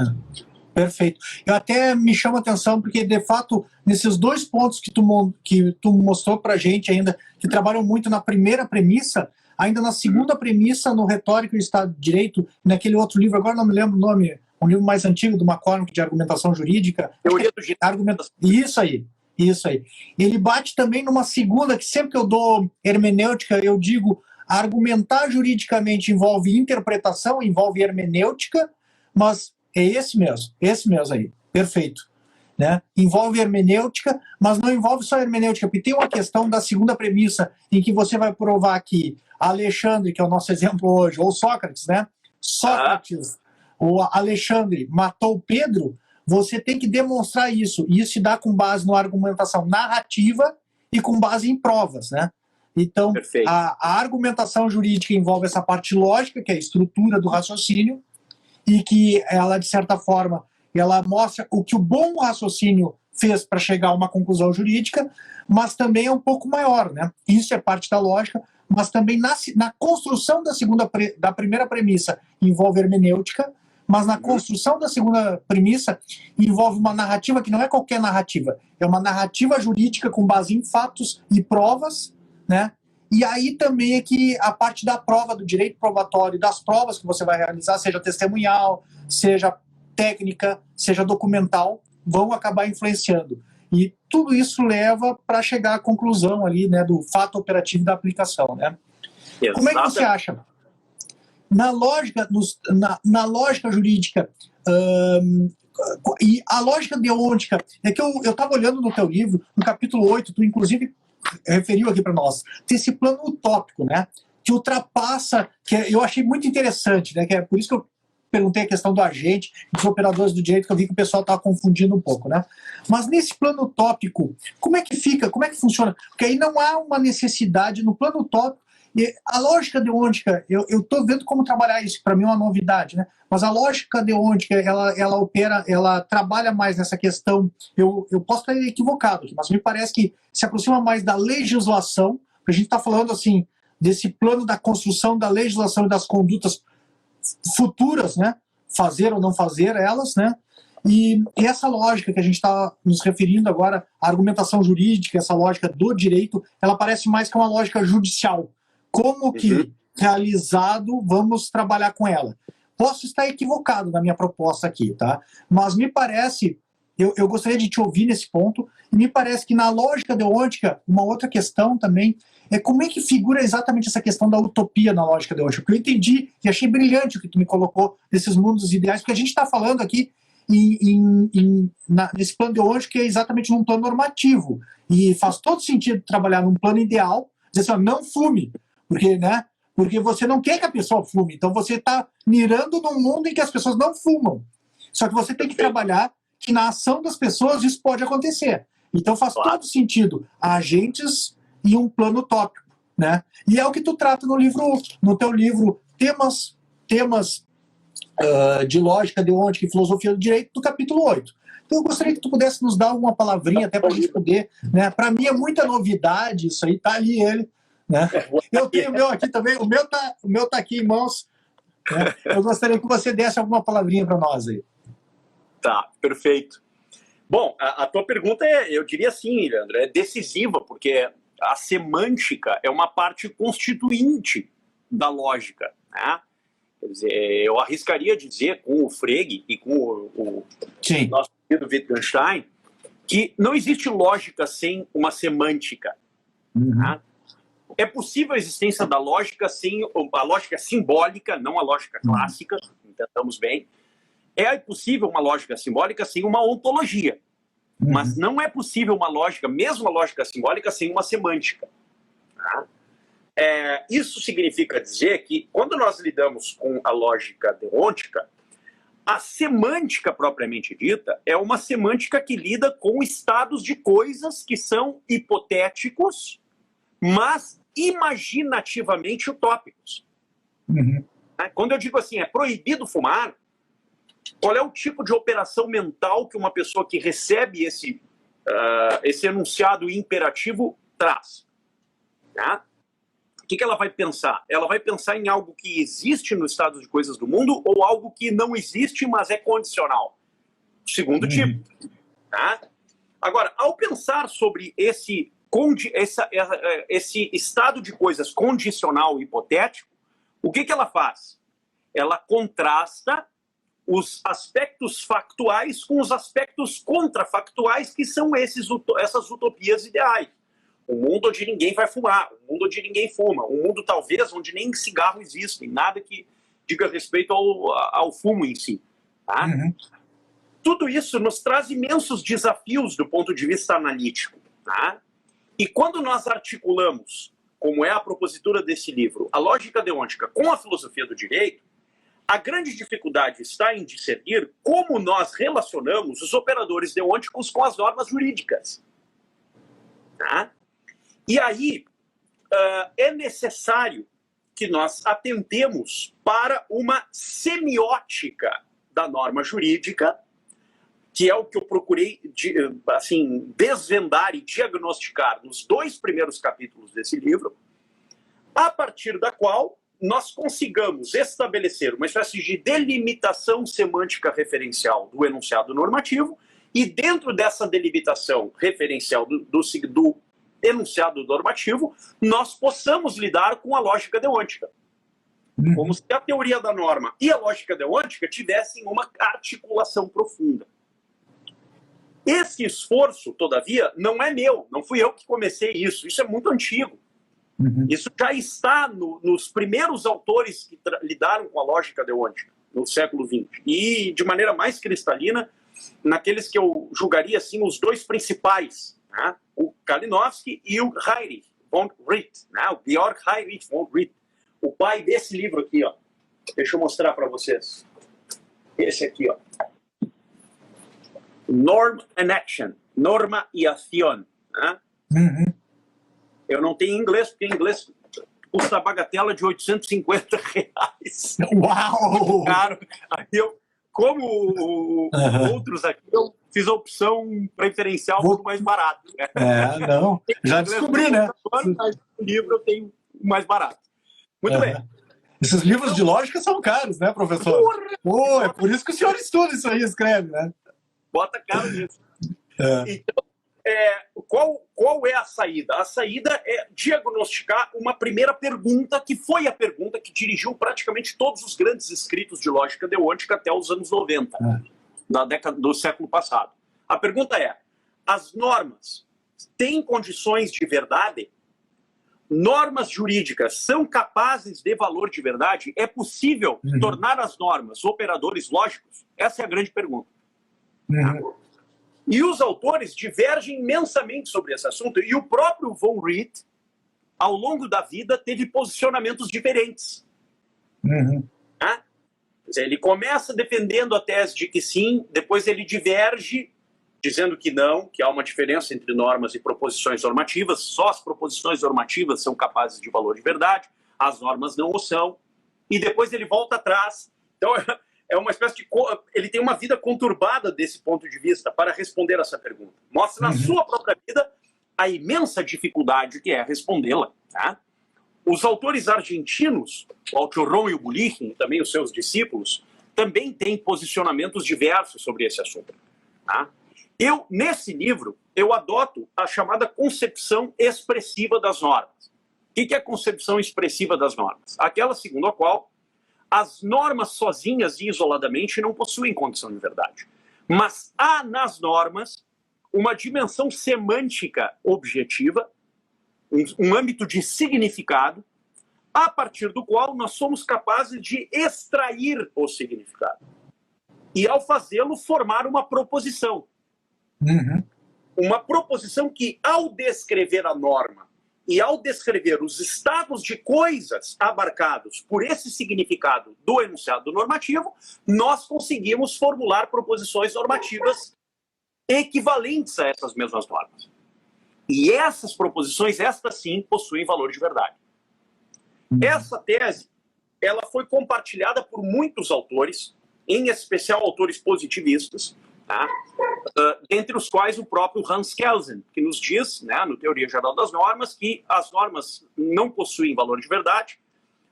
B: Perfeito. Eu até me chamo a atenção porque, de fato, nesses dois pontos que tu mostrou para a gente ainda, que trabalham muito na primeira premissa, ainda na segunda premissa, no Retórica e Estado de Direito, naquele outro livro, agora não me lembro o nome, um livro mais antigo do McCormick, de argumentação jurídica.
C: Teoria do direito.
B: Isso aí. Ele bate também numa segunda, que sempre que eu dou hermenêutica, eu digo, argumentar juridicamente envolve interpretação, envolve hermenêutica, mas é esse mesmo aí. Perfeito. Né? Envolve hermenêutica, mas não envolve só hermenêutica, porque tem uma questão da segunda premissa, em que você vai provar que Alexandre, que é o nosso exemplo hoje, ou Sócrates, né? Sócrates, ou Alexandre matou Pedro, você tem que demonstrar isso, e isso se dá com base na argumentação narrativa e com base em provas, né? Então, a argumentação jurídica envolve essa parte lógica, que é a estrutura do raciocínio, e que ela, de certa forma, ela mostra o que o bom raciocínio fez para chegar a uma conclusão jurídica, mas também é um pouco maior, né? Isso é parte da lógica, mas também na construção da primeira premissa envolve hermenêutica, mas na construção da segunda premissa envolve uma narrativa que não é qualquer narrativa, é uma narrativa jurídica com base em fatos e provas, né? E aí também é que a parte da prova, do direito probatório, das provas que você vai realizar, seja testemunhal, seja técnica, seja documental, vão acabar influenciando. E tudo isso leva para chegar à conclusão ali, né, do fato operativo da aplicação, né? Como é que você acha? Na lógica, na lógica jurídica, e a lógica deontica, é que eu estava olhando no teu livro, no capítulo 8, tu inclusive referiu aqui para nós, tem esse plano utópico, né, que ultrapassa, eu achei muito interessante, né, que é por isso que eu perguntei a questão do agente, dos operadores do direito, que eu vi que o pessoal estava confundindo um pouco, né? Mas nesse plano utópico, como é que fica, como é que funciona? Porque aí não há uma necessidade no plano utópico. E a lógica deontica, eu estou vendo como trabalhar isso, para mim é uma novidade, né? Mas a lógica deontica, ela opera, ela trabalha mais nessa questão, eu posso estar equivocado aqui, mas me parece que se aproxima mais da legislação, a gente está falando assim, desse plano da construção da legislação e das condutas futuras, né? Fazer ou não fazer elas, né? E essa lógica que a gente está nos referindo agora, a argumentação jurídica, essa lógica do direito, ela parece mais que uma lógica judicial. Como que, realizado, vamos trabalhar com ela? Posso estar equivocado na minha proposta aqui, tá? Mas me parece, eu gostaria de te ouvir nesse ponto, e me parece que na lógica deontica, uma outra questão também, é como é que figura exatamente essa questão da utopia na lógica deontica. Porque eu entendi e achei brilhante o que tu me colocou desses mundos ideais, porque a gente está falando aqui nesse plano deontico que é exatamente num plano normativo. E faz todo sentido trabalhar num plano ideal, dizer assim, ó, não fume, porque, né, porque você não quer que a pessoa fume, então você está mirando num mundo em que as pessoas não fumam. Só que você tem que trabalhar que na ação das pessoas isso pode acontecer. Então faz todo sentido agentes e um plano utópico, né? E é o que tu trata no teu livro Temas de Lógica, Deontica e Filosofia do Direito, do capítulo 8. Então eu gostaria que tu pudesse nos dar alguma palavrinha até para a gente poder, né? Para mim é muita novidade isso aí, tá ali ele, né? Eu tenho o meu aqui também, o meu tá aqui em mãos, né? Eu gostaria que você desse alguma palavrinha para nós aí.
C: Tá, perfeito. Bom, a tua pergunta eu diria assim, Leandro, é decisiva, porque a semântica é uma parte constituinte da lógica, né? Quer dizer, eu arriscaria dizer com o Frege e com o nosso querido Wittgenstein que não existe lógica sem uma semântica. Né? É possível a existência da lógica sem a lógica simbólica, não a lógica clássica, entendamos bem. É possível uma lógica simbólica sem uma ontologia. Mas não é possível uma lógica, mesmo a lógica simbólica, sem uma semântica. Tá? Isso significa dizer que, quando nós lidamos com a lógica deontica, a semântica propriamente dita é uma semântica que lida com estados de coisas que são hipotéticos, mas imaginativamente utópicos. Quando eu digo assim, é proibido fumar, qual é o tipo de operação mental que uma pessoa que recebe esse enunciado imperativo traz? Né? O que ela vai pensar? Ela vai pensar em algo que existe no estado de coisas do mundo ou algo que não existe, mas é condicional? O segundo tipo. Né? Agora, ao pensar sobre esse estado de coisas condicional e hipotético, o que ela faz? Ela contrasta os aspectos factuais com os aspectos contrafactuais, que são essas utopias ideais. Um mundo onde ninguém vai fumar, um mundo onde ninguém fuma, um mundo talvez onde nem cigarro existe, nada que diga respeito ao fumo em si. Tá? tudo isso nos traz imensos desafios do ponto de vista analítico. Tá? E quando nós articulamos, como é a propositura desse livro, a lógica deôntica com a filosofia do direito, a grande dificuldade está em discernir como nós relacionamos os operadores deônticos com as normas jurídicas. Tá? E aí é necessário que nós atentemos para uma semiótica da norma jurídica, que é o que eu procurei desvendar e diagnosticar nos 2 primeiros capítulos desse livro, a partir da qual nós consigamos estabelecer uma espécie de delimitação semântica referencial do enunciado normativo e dentro dessa delimitação referencial do enunciado normativo, nós possamos lidar com a lógica deôntica. Como se a teoria da norma e a lógica deôntica tivessem uma articulação profunda. Esse esforço, todavia, não é meu, não fui eu que comecei isso, isso é muito antigo. Isso já está nos primeiros autores que lidaram com a lógica deôntica, no século XX. E, de maneira mais cristalina, naqueles que eu julgaria assim, os 2 principais, né? O Kalinowski e o Heinrich von Wright, né? O Georg Heinrich von Wright, o pai desse livro aqui, ó. Deixa eu mostrar para vocês. Esse aqui, ó. Norm and Action, Norma e Ação. Né? Eu não tenho inglês, porque em inglês custa a bagatela de R$850.
B: Uau!
C: Caro. Aí eu, como outros aqui, eu fiz a opção preferencial muito mais barato.
B: Não, já descobri, né?
C: Mas o livro eu tenho mais barato. Muito bem.
B: Esses livros de lógica são caros, né, professor? É por isso que o senhor estuda isso aí, escreve, né?
C: Bota caro nisso. Então, qual é a saída? A saída é diagnosticar uma primeira pergunta, que foi a pergunta que dirigiu praticamente todos os grandes escritos de lógica deôntica até os anos 90, da década do século passado. A pergunta é: as normas têm condições de verdade? Normas jurídicas são capazes de valor de verdade? É possível tornar as normas operadores lógicos? Essa é a grande pergunta. E os autores divergem imensamente sobre esse assunto. E o próprio von Wright, ao longo da vida, teve posicionamentos diferentes. Ele começa defendendo a tese de que sim, depois ele diverge, dizendo que não, que há uma diferença entre normas e proposições normativas. Só as proposições normativas são capazes de valor de verdade, as normas não o são. E depois ele volta atrás. Então, é uma espécie de... Ele tem uma vida conturbada desse ponto de vista para responder essa pergunta. Mostra na sua própria vida a imensa dificuldade que é respondê-la. Tá? Os autores argentinos, o Alturron e o Bulichin, e também os seus discípulos, também têm posicionamentos diversos sobre esse assunto. Tá? Nesse livro, eu adoto a chamada concepção expressiva das normas. O que é a concepção expressiva das normas? Aquela segundo a qual as normas sozinhas e isoladamente não possuem condição de verdade. Mas há nas normas uma dimensão semântica objetiva, um âmbito de significado, a partir do qual nós somos capazes de extrair o significado. E, ao fazê-lo, formar uma proposição. Uma proposição que, ao descrever a norma e ao descrever os estados de coisas abarcados por esse significado do enunciado normativo, nós conseguimos formular proposições normativas equivalentes a essas mesmas normas. E essas proposições, estas sim, possuem valor de verdade. Essa tese, ela foi compartilhada por muitos autores, em especial autores positivistas, tá? Entre os quais o próprio Hans Kelsen, que nos diz, né, no Teoria Geral das Normas, que as normas não possuem valor de verdade,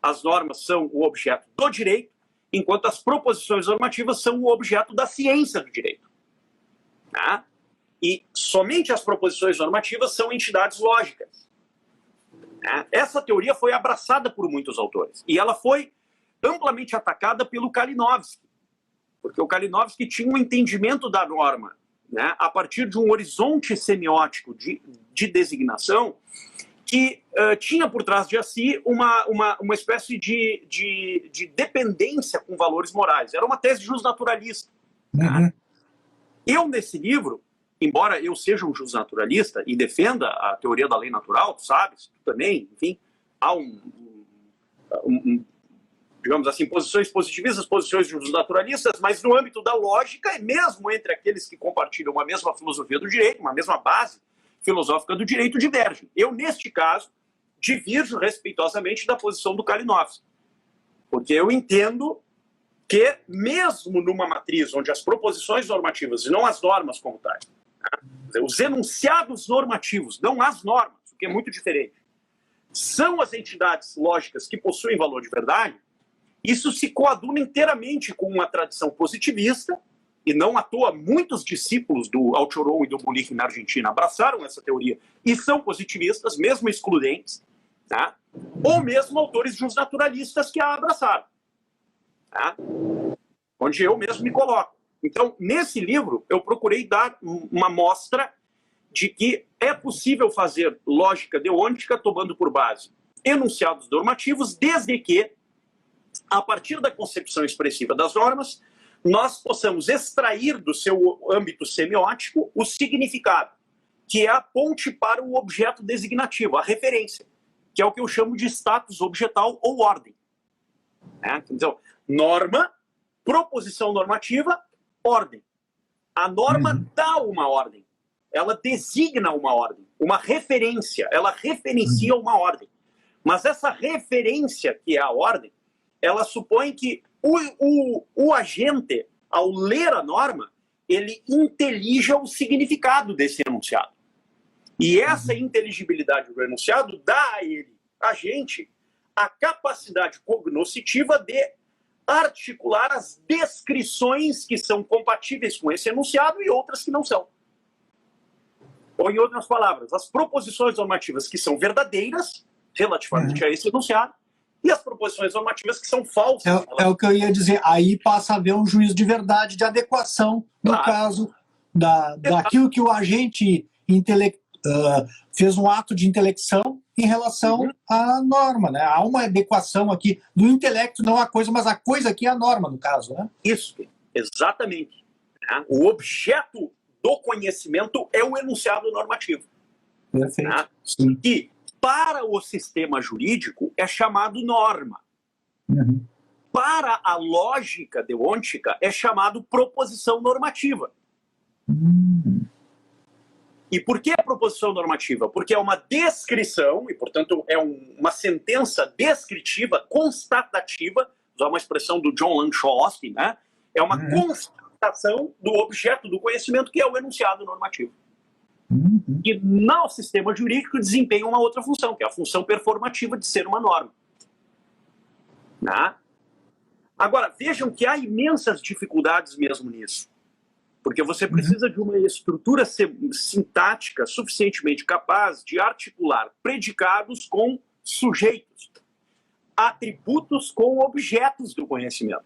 C: as normas são o objeto do direito, enquanto as proposições normativas são o objeto da ciência do direito. Tá? E somente as proposições normativas são entidades lógicas. Tá? Essa teoria foi abraçada por muitos autores, e ela foi amplamente atacada pelo Kalinowski, porque o Kalinowski tinha um entendimento da norma, né, a partir de um horizonte semiótico de designação que tinha por trás de si uma espécie de dependência com valores morais. Era uma tese justnaturalista. Tá? Eu, nesse livro, embora eu seja um justnaturalista e defenda a teoria da lei natural, tu sabes, tu também, enfim, há digamos assim, posições positivistas, posições justnaturalistas, mas no âmbito da lógica, e mesmo entre aqueles que compartilham uma mesma filosofia do direito, uma mesma base filosófica do direito, divergem. Eu, neste caso, divirjo respeitosamente da posição do Kalinowski, porque eu entendo que, mesmo numa matriz onde as proposições normativas, e não as normas como tais, né, os enunciados normativos, não as normas, o que é muito diferente, são as entidades lógicas que possuem valor de verdade, isso se coaduna inteiramente com uma tradição positivista, e não à toa muitos discípulos do Alchoron e do Bullick na Argentina abraçaram essa teoria e são positivistas, mesmo excludentes, tá? Ou mesmo autores justnaturalistas que a abraçaram, tá? Onde eu mesmo me coloco. Então, nesse livro, eu procurei dar uma mostra de que é possível fazer lógica deôntica tomando por base enunciados normativos, desde que, a partir da concepção expressiva das normas, nós possamos extrair do seu âmbito semiótico o significado, que é a ponte para o objeto designativo, a referência, que é o que eu chamo de status objetal ou ordem. Então, norma, proposição normativa, ordem. A norma dá uma ordem, ela designa uma ordem, uma referência, ela referencia uma ordem. Mas essa referência, que é a ordem, ela supõe que o agente, ao ler a norma, ele intelija o significado desse enunciado. E essa inteligibilidade do enunciado dá a ele, a gente, a capacidade cognoscitiva de articular as descrições que são compatíveis com esse enunciado e outras que não são. Ou, em outras palavras, as proposições normativas que são verdadeiras, relativamente a esse enunciado, e as proposições normativas que são falsas.
B: É o que eu ia dizer. Aí passa a haver um juízo de verdade, de adequação, no caso daquilo que o agente fez um ato de intelecção em relação à norma, né? Há uma adequação aqui do intelecto, não a coisa, mas a coisa aqui é a norma, no caso, né?
C: Isso, exatamente. O objeto do conhecimento é o enunciado normativo.
B: Perfeito. Sim.
C: Que, para o sistema jurídico, é chamado norma. Para a lógica deôntica, é chamado proposição normativa. E por que a proposição normativa? Porque é uma descrição, e, portanto, é uma sentença descritiva, constatativa, usar uma expressão do John Langshaw Austin, né? É uma constatação do objeto do conhecimento, que é o enunciado normativo. E no sistema jurídico desempenha uma outra função, que é a função performativa de ser uma norma. Agora, vejam que há imensas dificuldades mesmo nisso. Porque você precisa de uma estrutura sintática suficientemente capaz de articular predicados com sujeitos, atributos com objetos do conhecimento.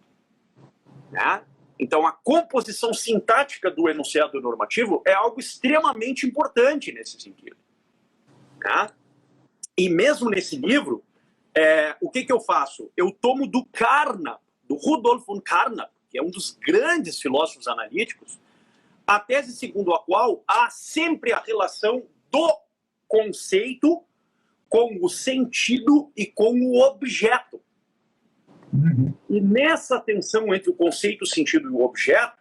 C: Então, a composição sintática do enunciado normativo é algo extremamente importante nesse sentido. E mesmo nesse livro, o que eu faço? Eu tomo do Carnap, do Rudolf von Carnap, que é um dos grandes filósofos analíticos, a tese segundo a qual há sempre a relação do conceito com o sentido e com o objeto. E nessa tensão entre o conceito, o sentido e o objeto,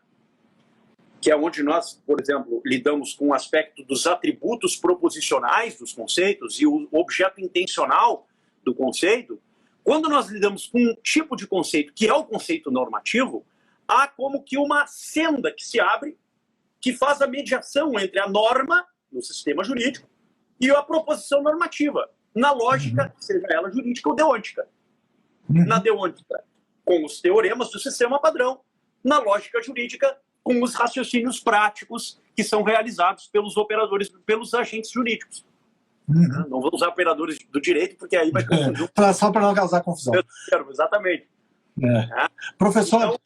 C: que é onde nós, por exemplo, lidamos com o aspecto dos atributos proposicionais dos conceitos e o objeto intencional do conceito, quando nós lidamos com um tipo de conceito que é o conceito normativo, há como que uma senda que se abre, que faz a mediação entre a norma, no sistema jurídico, e a proposição normativa, na lógica, seja ela jurídica ou deôntica. Na deôntica, com os teoremas do sistema padrão, na lógica jurídica, com os raciocínios práticos que são realizados pelos operadores, pelos agentes jurídicos. Não vou usar operadores do direito, porque aí vai confundir.
B: Só para não causar confusão.
C: Exatamente.
B: Professor, então,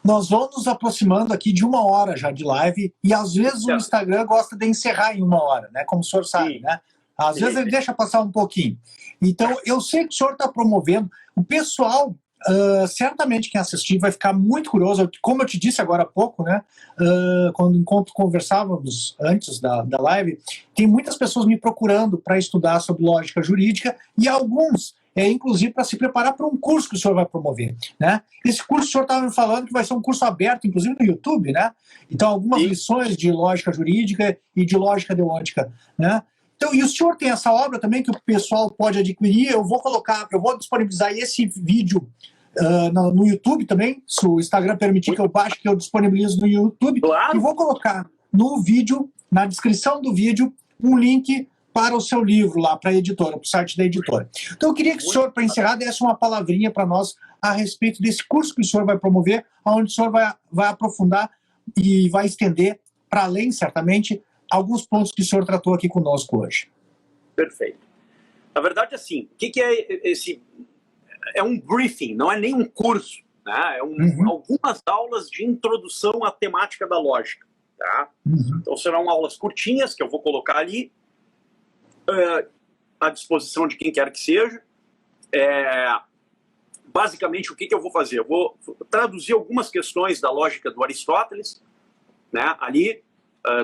B: nós vamos nos aproximando aqui de 1 hora já de live, e às vezes o Instagram gosta de encerrar em 1 hora, né? Como o senhor sabe, né? Às vezes ele deixa passar um pouquinho. Então, eu sei que o senhor está promovendo. O pessoal certamente quem assistir vai ficar muito curioso, como eu te disse agora há pouco, né, enquanto conversávamos antes da live, tem muitas pessoas me procurando para estudar sobre lógica jurídica e alguns, inclusive, para se preparar para um curso que o senhor vai promover, né? Esse curso o senhor estava me falando que vai ser um curso aberto, inclusive no YouTube, né? Então, algumas lições de lógica jurídica e de lógica deontica, né? Então, e o senhor tem essa obra também que o pessoal pode adquirir. Eu vou disponibilizar esse vídeo no YouTube também, se o Instagram permitir que eu baixe, que eu disponibilizo no YouTube.
C: Claro.
B: E vou colocar no vídeo, na descrição do vídeo, um link para o seu livro lá, para a editora, para o site da editora. Então, eu queria que o senhor, para encerrar, desse uma palavrinha para nós a respeito desse curso que o senhor vai promover, onde o senhor vai aprofundar e vai estender para além, certamente, alguns pontos que o senhor tratou aqui conosco hoje.
C: Perfeito. Na verdade, assim, o que é esse... É um briefing, não é nem um curso, né? Algumas aulas de introdução à temática da lógica, tá? Então serão aulas curtinhas que eu vou colocar ali à disposição de quem quer que seja. Basicamente, o que eu vou fazer? Eu vou traduzir algumas questões da lógica do Aristóteles, né? Ali,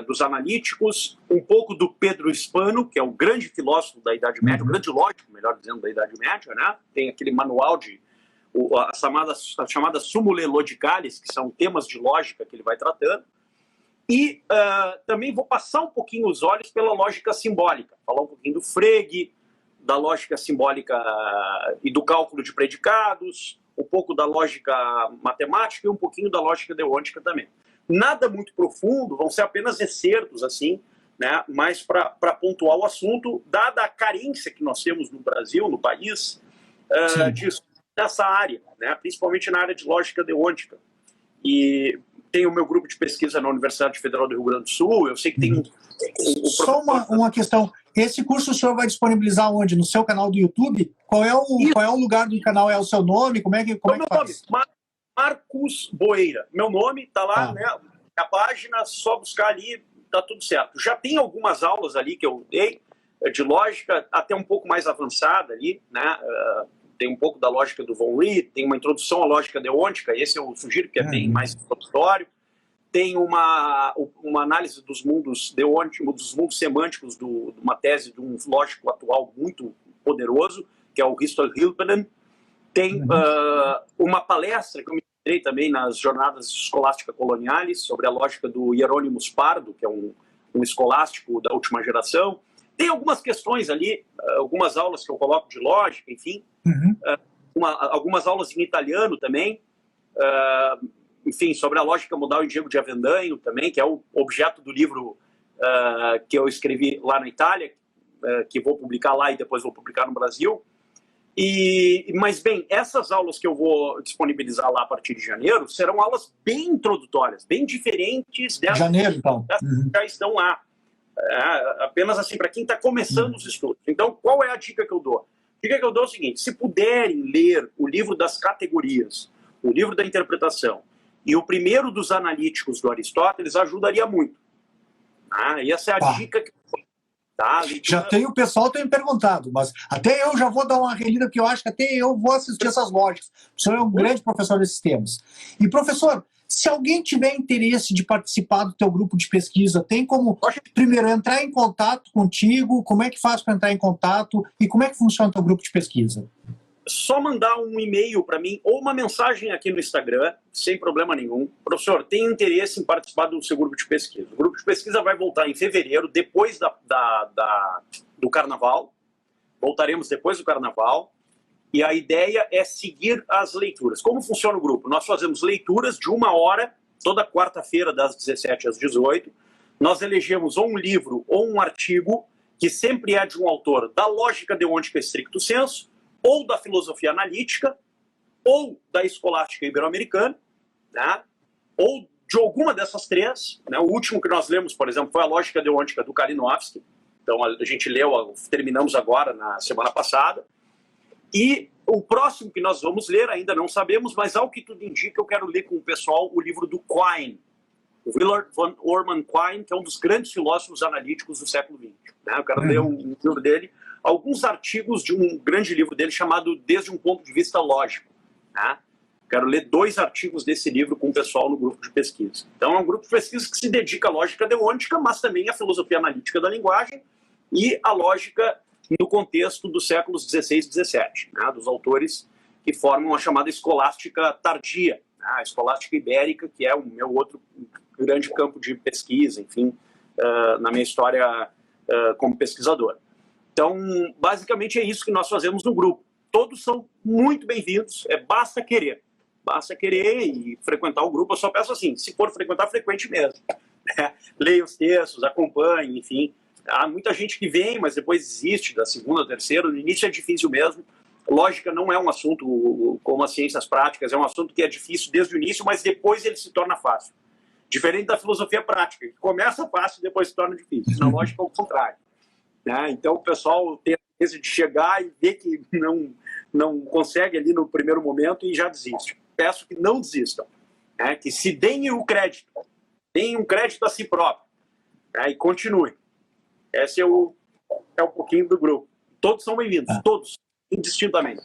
C: dos analíticos, um pouco do Pedro Hispano, que é o grande filósofo da Idade Média, o grande lógico, melhor dizendo, da Idade Média, né? Tem aquele manual as chamadas Sumulae Logicalis, que são temas de lógica que ele vai tratando. E também vou passar um pouquinho os olhos pela lógica simbólica, falar um pouquinho do Frege, da lógica simbólica e do cálculo de predicados, um pouco da lógica matemática e um pouquinho da lógica deontica também. Nada muito profundo, vão ser apenas excertos, assim, né? Mas para pontuar o assunto, dada a carência que nós temos no Brasil, no país, dessa área, né? Principalmente na área de lógica deontica. E tem o meu grupo de pesquisa na Universidade Federal do Rio Grande do Sul, eu sei que tem
B: Só uma questão, esse curso o senhor vai disponibilizar onde? No seu canal do YouTube? Qual é o lugar do canal? É o seu nome? Como é que faz?
C: Marcos Boeira. Meu nome está lá, né? A página, só buscar ali, tá tudo certo. Já tem algumas aulas ali que eu dei de lógica, até um pouco mais avançada ali, né? Tem um pouco da lógica do Von Lee, tem uma introdução à lógica deontica, esse eu sugiro que é bem mais introdutório. Tem uma análise dos mundos deonticos, dos mundos semânticos, uma tese de um lógico atual muito poderoso, que é o Ristoff Hilpenen. Tem uma palestra que eu me dei também nas jornadas escolásticas coloniais sobre a lógica do Hieronymus Pardo, que é um escolástico da última geração. Tem algumas questões ali, algumas aulas que eu coloco de lógica, enfim. Algumas aulas em italiano também. Enfim, sobre a lógica modal em Diego de Avendanho também, que é o objeto do livro que eu escrevi lá na Itália, que vou publicar lá e depois vou publicar no Brasil. Mas, bem, essas aulas que eu vou disponibilizar lá a partir de janeiro serão aulas bem introdutórias, bem diferentes dessas que já estão lá. Apenas assim, para quem está começando os estudos. Então, qual é a dica que eu dou? A dica que eu dou é o seguinte: se puderem ler o livro das categorias, o livro da interpretação e o primeiro dos analíticos do Aristóteles, ajudaria muito. E essa é a dica que eu dou.
B: Já tem o pessoal tem me perguntado, mas até eu já vou dar uma relida, porque eu acho que até eu vou assistir essas lógicas. O senhor é um grande professor desses temas. E, professor, se alguém tiver interesse de participar do teu grupo de pesquisa, tem como, primeiro, entrar em contato contigo? Como é que faz para entrar em contato? E como é que funciona o teu grupo de pesquisa?
C: Só mandar um e-mail para mim ou uma mensagem aqui no Instagram, sem problema nenhum. Professor, tem interesse em participar do seu grupo de pesquisa? O grupo de pesquisa vai voltar em fevereiro, depois do Carnaval. Voltaremos depois do Carnaval. E a ideia é seguir as leituras. Como funciona o grupo? Nós fazemos leituras de 1 hora, toda quarta-feira, das 17 às 18. Nós elegemos ou um livro ou um artigo, que sempre é de um autor da lógica deontica stricto sensu, ou da filosofia analítica, ou da escolástica ibero-americana, né? Ou de alguma dessas três. Né? O último que nós lemos, por exemplo, foi a lógica deontica do Kalinowski. Então a gente leu, terminamos agora na semana passada. E o próximo que nós vamos ler, ainda não sabemos, mas ao que tudo indica, eu quero ler com o pessoal o livro do Quine, o Willard von Orman Quine, que é um dos grandes filósofos analíticos do século XX. Né? Eu quero ler um livro dele, alguns artigos de um grande livro dele chamado Desde um Ponto de Vista Lógico. Tá? Quero ler 2 artigos desse livro com o pessoal no grupo de pesquisa. Então, é um grupo de pesquisa que se dedica à lógica deôntica, mas também à filosofia analítica da linguagem e à lógica no contexto dos séculos XVI e XVII, né? Dos autores que formam a chamada escolástica tardia, né? A escolástica ibérica, que é o meu outro grande campo de pesquisa, enfim, na minha história como pesquisador. Então, basicamente é isso que nós fazemos no grupo. Todos são muito bem-vindos, basta querer. Basta querer e frequentar o grupo. Eu só peço assim, se for frequentar, frequente mesmo. Leia os textos, acompanhe, enfim. Há muita gente que vem, mas depois desiste da segunda, terceira. No início é difícil mesmo. Lógica não é um assunto como as ciências práticas, é um assunto que é difícil desde o início, mas depois ele se torna fácil. Diferente da filosofia prática, que começa fácil e depois se torna difícil. Na lógica é o contrário. Né? Então o pessoal tem a tendência de chegar e ver que não consegue ali no primeiro momento e já desiste. Peço que não desistam, né? Que se deem o crédito, deem um crédito a si próprio, né? E continuem. Esse é um pouquinho do grupo. Todos são bem-vindos, todos, indistintamente.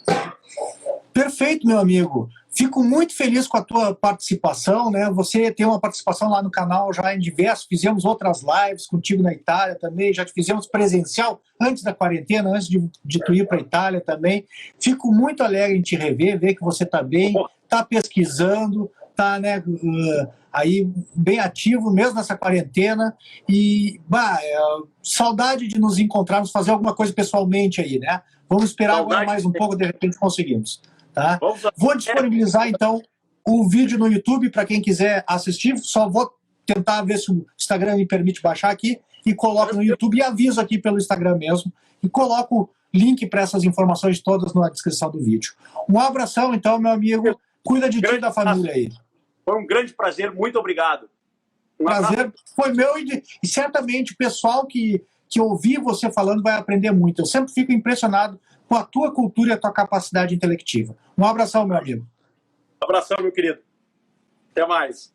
B: Perfeito, meu amigo. Fico muito feliz com a tua participação, né? Você tem uma participação lá no canal já em diversos, fizemos outras lives contigo na Itália também, já te fizemos presencial antes da quarentena, antes de tu ir para a Itália também. Fico muito alegre em te rever, ver que você está bem, está pesquisando, está, né, aí bem ativo mesmo nessa quarentena e saudade de nos encontrarmos, fazer alguma coisa pessoalmente aí, né? Vamos esperar agora mais um pouco, de repente conseguimos. Tá? Vou disponibilizar então o vídeo no YouTube para quem quiser assistir. Só vou tentar ver se o Instagram me permite baixar aqui e coloco no YouTube e aviso aqui pelo Instagram mesmo e coloco link para essas informações todas na descrição do vídeo. Um abração então, meu amigo. Cuida de ti e da família aí.
C: Foi um grande prazer, muito obrigado.
B: Prazer foi meu e certamente o pessoal que ouvir você falando vai aprender muito. Eu sempre fico impressionado com a tua cultura e a tua capacidade intelectiva. Um abração, meu amigo.
C: Um abração, meu querido. Até mais.